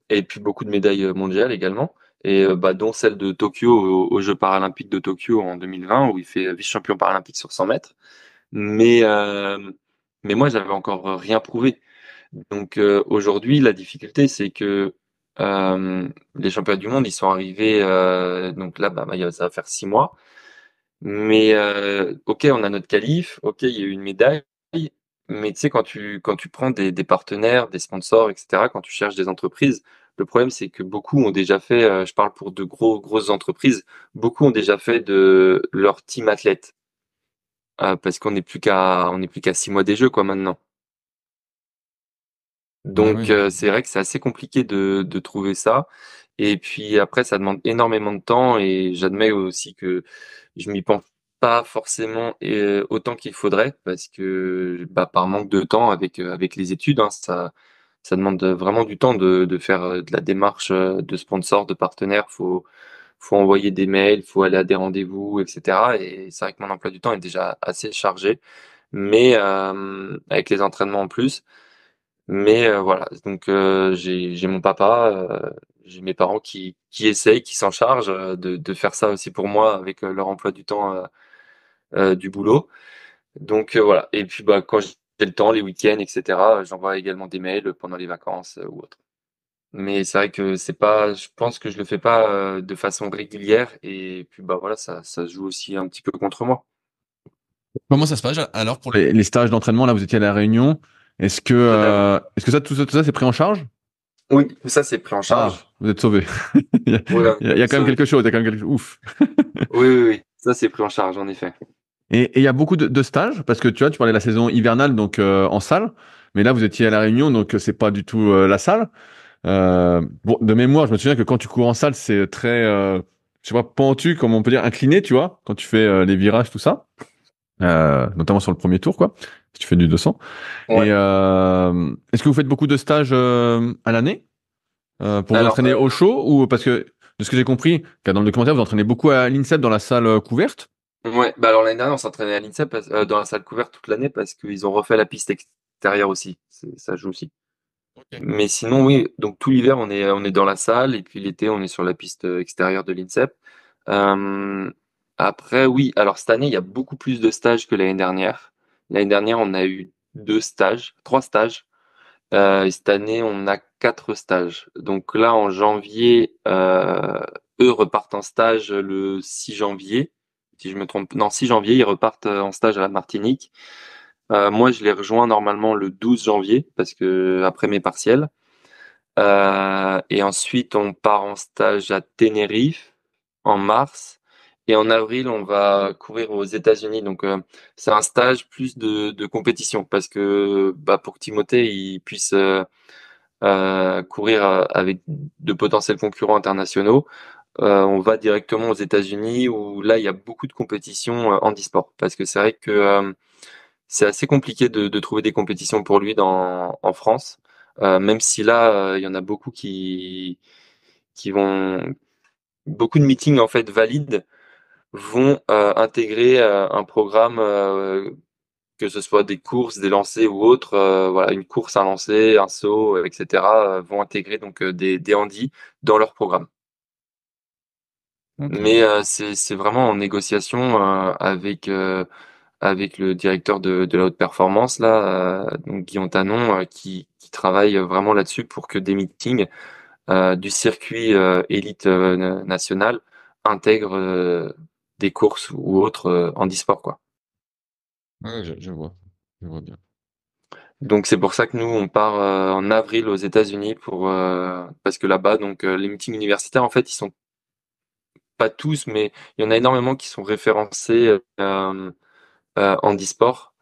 et puis beaucoup de médailles mondiales également, et bah, dont celle de Tokyo aux Jeux paralympiques de Tokyo en 2020 où il fait vice-champion paralympique sur 100 mètres. Mais mais moi, j'avais encore rien prouvé. Donc aujourd'hui, la difficulté, c'est que les championnats du monde, ils sont arrivés. Donc là, bah, ça va faire 6 mois. Mais ok, on a notre qualif. Ok, il y a eu une médaille. Mais tu sais, quand tu prends des partenaires, des sponsors, etc., quand tu cherches des entreprises, le problème, c'est que beaucoup ont déjà fait. Je parle pour de grosses entreprises. Beaucoup ont déjà fait de leur team athlète. Parce qu'on n'est plus qu'à 6 mois des Jeux, quoi, maintenant. Ouais, Donc oui. c'est vrai que c'est assez compliqué de trouver ça, et puis après ça demande énormément de temps, et j'admets aussi que je m'y pense pas forcément autant qu'il faudrait, parce que bah, par manque de temps avec les études, hein, ça demande vraiment du temps de faire de la démarche de sponsors, de partenaires. Faut envoyer des mails, faut aller à des rendez-vous, etc. Et c'est vrai que mon emploi du temps est déjà assez chargé, mais avec les entraînements en plus. Mais voilà, donc j'ai mon papa, j'ai mes parents qui essayent, qui s'en chargent de faire ça aussi pour moi avec leur emploi du temps du boulot. Donc voilà. Et puis bah quand j'ai le temps, les week-ends, etc., j'envoie également des mails pendant les vacances ou autre. Mais c'est vrai que c'est pas, je pense que je le fais pas de façon régulière, et puis bah voilà, ça se joue aussi un petit peu contre moi. Comment ça se passe alors pour les stages d'entraînement? Là, vous étiez à La Réunion. Totalement. Est-ce que ça, tout ça, c'est pris en charge? Oui, ça c'est pris en Ah, charge. vous êtes sauvé. Il y a, Ouais, il y a quand même ça- quelque chose. Il y a quand même quelque chose. Ouf. oui, oui, oui, ça c'est pris en charge en effet. Et il y a beaucoup de stages parce que tu vois, tu parlais de la saison hivernale donc en salle, mais là vous étiez à La Réunion donc c'est pas du tout la salle. Bon, de mémoire, je me souviens que quand tu cours en salle, c'est très, je sais pas, pentu, comme on peut dire, incliné, tu vois, quand tu fais les virages, tout ça, notamment sur le premier tour, quoi, si tu fais du 200. Ouais. Et est-ce que vous faites beaucoup de stages à l'année pour vous Alors, entraîner au chaud ou parce que de ce que j'ai compris, car dans le documentaire, vous entraînez beaucoup à l'INSEP dans la salle couverte? ouais, bah alors l'année dernière, on s'entraînait à l'INSEP dans la salle couverte toute l'année parce qu'ils ont refait la piste extérieure aussi. Ça joue aussi. Ok. Mais sinon, oui, donc tout l'hiver, on est dans la salle, et puis l'été, on est sur la piste extérieure de l'INSEP. Euh, Après, oui, alors cette année, il y a beaucoup plus de stages que l'année dernière. L'année dernière, on a eu 2 stages, 3 stages. Et cette année, on a 4 stages. Donc là, en janvier, eux repartent en stage le 6 janvier. Si je me trompe, non, 6 janvier, ils repartent en stage à la Martinique. Moi, je les rejoins normalement le 12 janvier, parce que après mes partiels. Et ensuite, on part en stage à Tenerife en mars. Et en avril, on va courir aux États-Unis. Donc, c'est un stage plus de compétition, parce que bah, pour que Timothée il puisse courir avec de potentiels concurrents internationaux, on va directement aux États-Unis, où là, il y a beaucoup de compétitions en e-sport. Parce que c'est vrai que c'est assez compliqué de trouver des compétitions pour lui en France. Même si là, il y en a beaucoup qui vont, beaucoup de meetings en fait valides vont intégrer un programme, que ce soit des courses, des lancers ou autres. Voilà, une course, un lancer, un saut, etc. Vont intégrer donc des handis dans leur programme. Ok. Mais c'est vraiment en négociation avec avec le directeur de la haute performance là, donc Guillaume Tanon, qui travaille vraiment là-dessus pour que des meetings du circuit élite national intègrent des courses ou autres handisport quoi. Ouais, je vois. Je vois bien. Donc c'est pour ça que nous on part en avril aux États-Unis pour parce que là-bas donc les meetings universitaires en fait ils sont pas tous mais il y en a énormément qui sont référencés handisport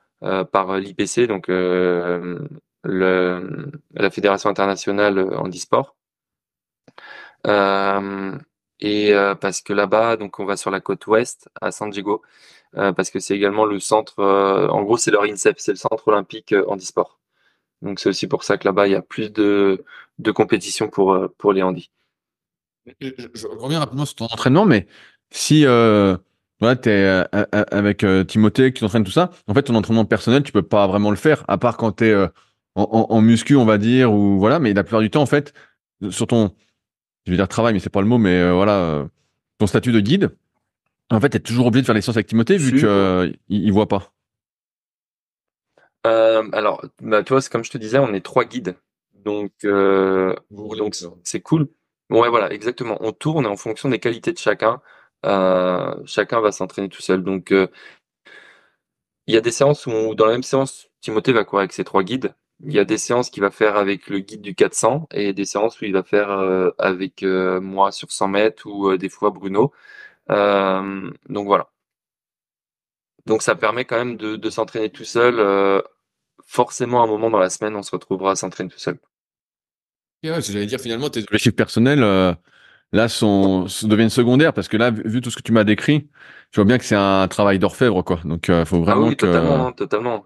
par l'IPC donc la Fédération internationale handisport. Euh, parce que là-bas, donc on va sur la côte ouest à San Diego, parce que c'est également le centre, en gros c'est leur INSEP, c'est le centre olympique handisport. Donc c'est aussi pour ça que là-bas il y a plus de compétitions pour les handis. Je reviens rapidement sur ton entraînement, mais si voilà, tu es avec Timothée, que tu t'entraînes tout ça, en fait, ton entraînement personnel, tu peux pas vraiment le faire, à part quand tu es en muscu, on va dire, ou voilà, mais la plupart du temps, en fait, sur ton, je vais dire travail, mais c'est pas le mot, mais voilà, ton statut de guide, en fait, tu es toujours obligé de faire les séances avec Timothée, vu que il voit pas. Alors, bah, tu vois, c'est comme je te disais, on est 3 guides, donc c'est cool. Ouais, voilà, exactement. On tourne en fonction des qualités de chacun. Chacun va s'entraîner tout seul. Donc, il y a des séances où, dans la même séance, Timothée va courir avec ses 3 guides. Il y a des séances qu'il va faire avec le guide du 400 et des séances où il va faire avec moi sur 100 mètres ou des fois Bruno. Donc voilà. Donc ça permet quand même de s'entraîner tout seul. Forcément, à un moment dans la semaine, on se retrouvera à s'entraîner tout seul. Et ouais, j'allais dire finalement tes objectifs personnels là deviennent secondaires parce que là vu tout ce que tu m'as décrit, je vois bien que c'est un travail d'orfèvre quoi. Donc il faut Ah vraiment oui, que totalement, hein, totalement.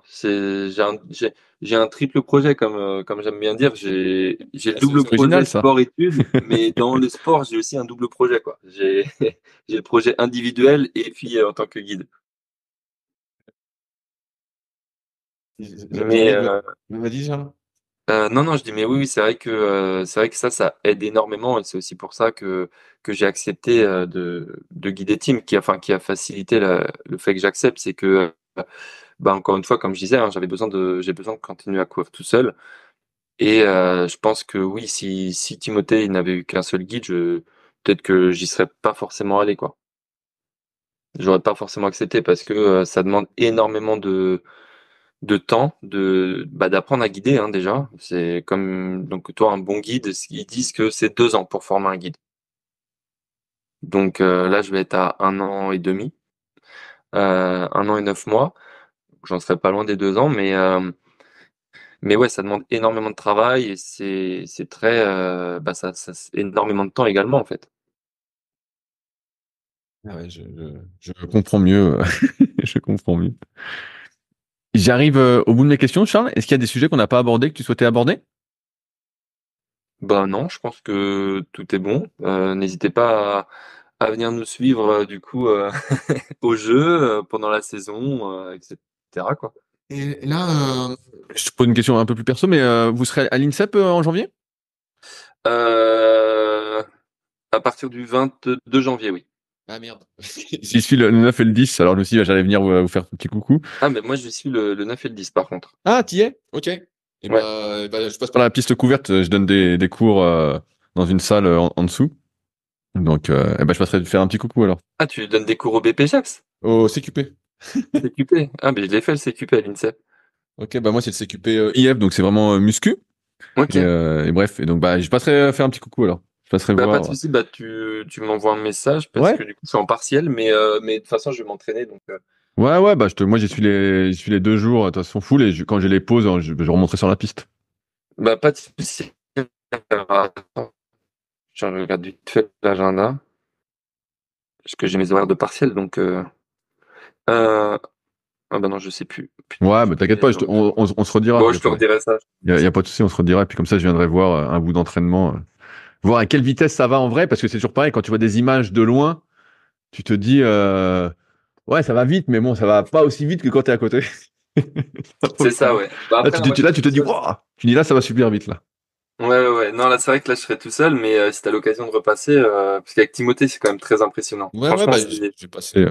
J'ai un triple projet comme j'aime bien dire. J'ai le double c'est original projet ça. sport-études, mais dans le sport, j'ai aussi un double projet quoi. J'ai j'ai le projet individuel et puis en tant que guide. Mais Vas-y Charles. non, non, je dis mais oui, oui, c'est vrai que ça aide énormément et c'est aussi pour ça que j'ai accepté de guider Team, qui a facilité le fait que j'accepte, c'est que bah encore une fois, comme je disais, hein, j'ai besoin de continuer à courir tout seul et je pense que oui, si Timothée il n'avait eu qu'un seul guide, peut-être que j'y serais pas forcément allé quoi. J'aurais pas forcément accepté parce que ça demande énormément de temps d'apprendre à guider hein, déjà. C'est comme donc toi un bon guide, ils disent que c'est 2 ans pour former un guide. Donc là je vais être à 1 an et demi, 1 an et 9 mois. J'en serai pas loin des 2 ans, mais ouais ça demande énormément de travail et c'est très ça c'est énormément de temps également en fait. Ah ouais, je comprends mieux. Je comprends mieux. J'arrive au bout de mes questions, Charles. Est-ce qu'il y a des sujets qu'on n'a pas abordés que tu souhaitais aborder? Bah non, je pense que tout est bon. N'hésitez pas à venir nous suivre du coup au jeu pendant la saison, etc. quoi. Et là, je te pose une question un peu plus perso, mais vous serez à l'INSEP en janvier? Euh, à partir du 22 janvier, oui. Ah merde. J'y suis le 9 et le 10, alors je me suis dit, j'allais venir vous faire un petit coucou. Ah, mais moi je suis le 9 et le 10 par contre. Ah, t'y es? Ok. Et Ouais. je passe par la piste couverte, je donne des cours dans une salle en dessous. Donc, je passerai faire un petit coucou alors. Ah, tu donnes des cours au BP Jax? Au CQP. CQP. Ah, mais je l'ai fait le CQP à l'INSEP. Ok, bah moi c'est le CQP IF, donc c'est vraiment muscu. Ok. Et bref, et donc je passerai faire un petit coucou alors. Je passerai Bah, pas de voir. souci, bah, tu m'envoies un message parce Ouais. que du coup je suis en partiel, mais de toute façon je vais m'entraîner donc. Ouais, moi j'y suis les 2 jours, de toute façon full, et quand j'ai les pauses, je remonterai sur la piste. Bah, pas de souci. Alors, attends, je regarde vite fait l'agenda parce que j'ai mes horaires de partiel donc. Euh, Ah, bah non, je sais plus. Putain, Ouais, je mais t'inquiète pas, connais, donc, on se redira. bon, je te redirai ça. Y a pas de souci, on se redira. Et puis comme ça, je viendrai voir un bout d'entraînement, voir à quelle vitesse ça va en vrai, parce que c'est toujours pareil, quand tu vois des images de loin, tu te dis, ouais, ça va vite, mais bon, ça va pas aussi vite que quand t'es à côté. C'est ça, ouais. Bah Là, après, moi, je serai tu tout te dis, seul. waouh, tu dis là, ça va super vite là. Ouais, ouais, ouais. Non, là, c'est vrai que là, je serai tout seul, mais si t'as l'occasion de repasser, parce qu'avec Timothée, c'est quand même très impressionnant. Ouais, Franchement, j'ai passé.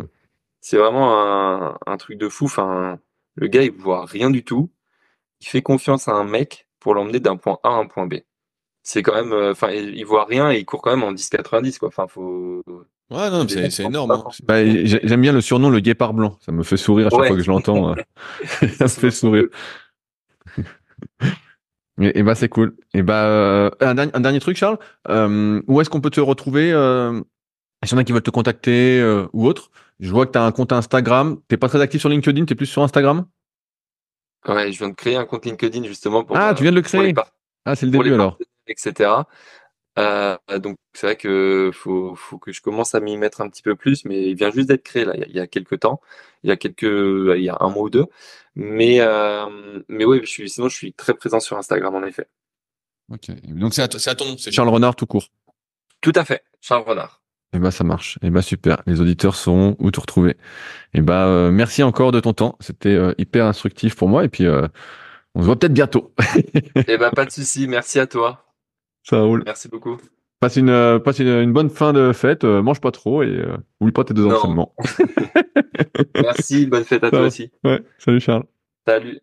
C'est vraiment un truc de fou. Enfin, le gars, il voit rien du tout. Il fait confiance à un mec pour l'emmener d'un point A à un point B. C'est quand même, enfin, il voit rien et il court quand même en 10,90 quoi. Enfin, faut. Ouais, non, Des mecs c'est qui énorme. pensent Hein. pas, Bah, j'aime bien le surnom le guépard blanc. Ça me fait sourire à chaque fois Ouais. que je l'entends. Ça me fait C'est souvent sourire. Et bah c'est cool. Et bah un dernier truc, Charles. Où est-ce qu'on peut te retrouver s'il y en a qui veulent te contacter ou autre? Je vois que tu as un compte Instagram. T'es pas très actif sur LinkedIn, t'es plus sur Instagram? Ouais, je viens de créer un compte LinkedIn justement Ah, tu viens de le pour les créer. Ah, c'est le pour les début alors. partenaires, etc. Donc c'est vrai que faut que je commence à m'y mettre un petit peu plus, mais il vient juste d'être créé là, il y a quelques temps, il y a un mois ou deux. Mais ouais, sinon je suis très présent sur Instagram en effet. Ok. Donc c'est à ton nom, c'est Charles Renard tout court. Tout à fait, Charles Renard. Et bah ça marche. Et bah super. Les auditeurs sauront où te retrouver. Et bah merci encore de ton temps. C'était hyper instructif pour moi. Et puis on se voit peut-être bientôt. Eh ben pas de souci, merci à toi. Ça roule. Merci beaucoup. Passe une bonne fin de fête. Mange pas trop et oublie pas tes deux Non, entraînements. merci, bonne fête à toi Ciao. aussi. Ouais. Salut Charles. Salut.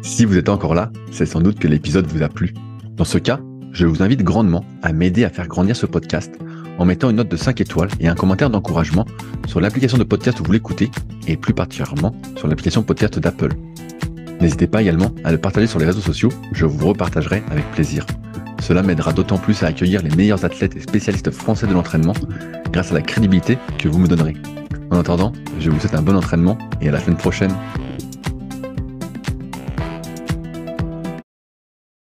Si vous êtes encore là, c'est sans doute que l'épisode vous a plu. Dans ce cas, je vous invite grandement à m'aider à faire grandir ce podcast en mettant une note de 5 étoiles et un commentaire d'encouragement sur l'application de podcast où vous l'écoutez et plus particulièrement sur l'application podcast d'Apple. N'hésitez pas également à le partager sur les réseaux sociaux, je vous repartagerai avec plaisir. Cela m'aidera d'autant plus à accueillir les meilleurs athlètes et spécialistes français de l'entraînement grâce à la crédibilité que vous me donnerez. En attendant, je vous souhaite un bon entraînement et à la semaine prochaine.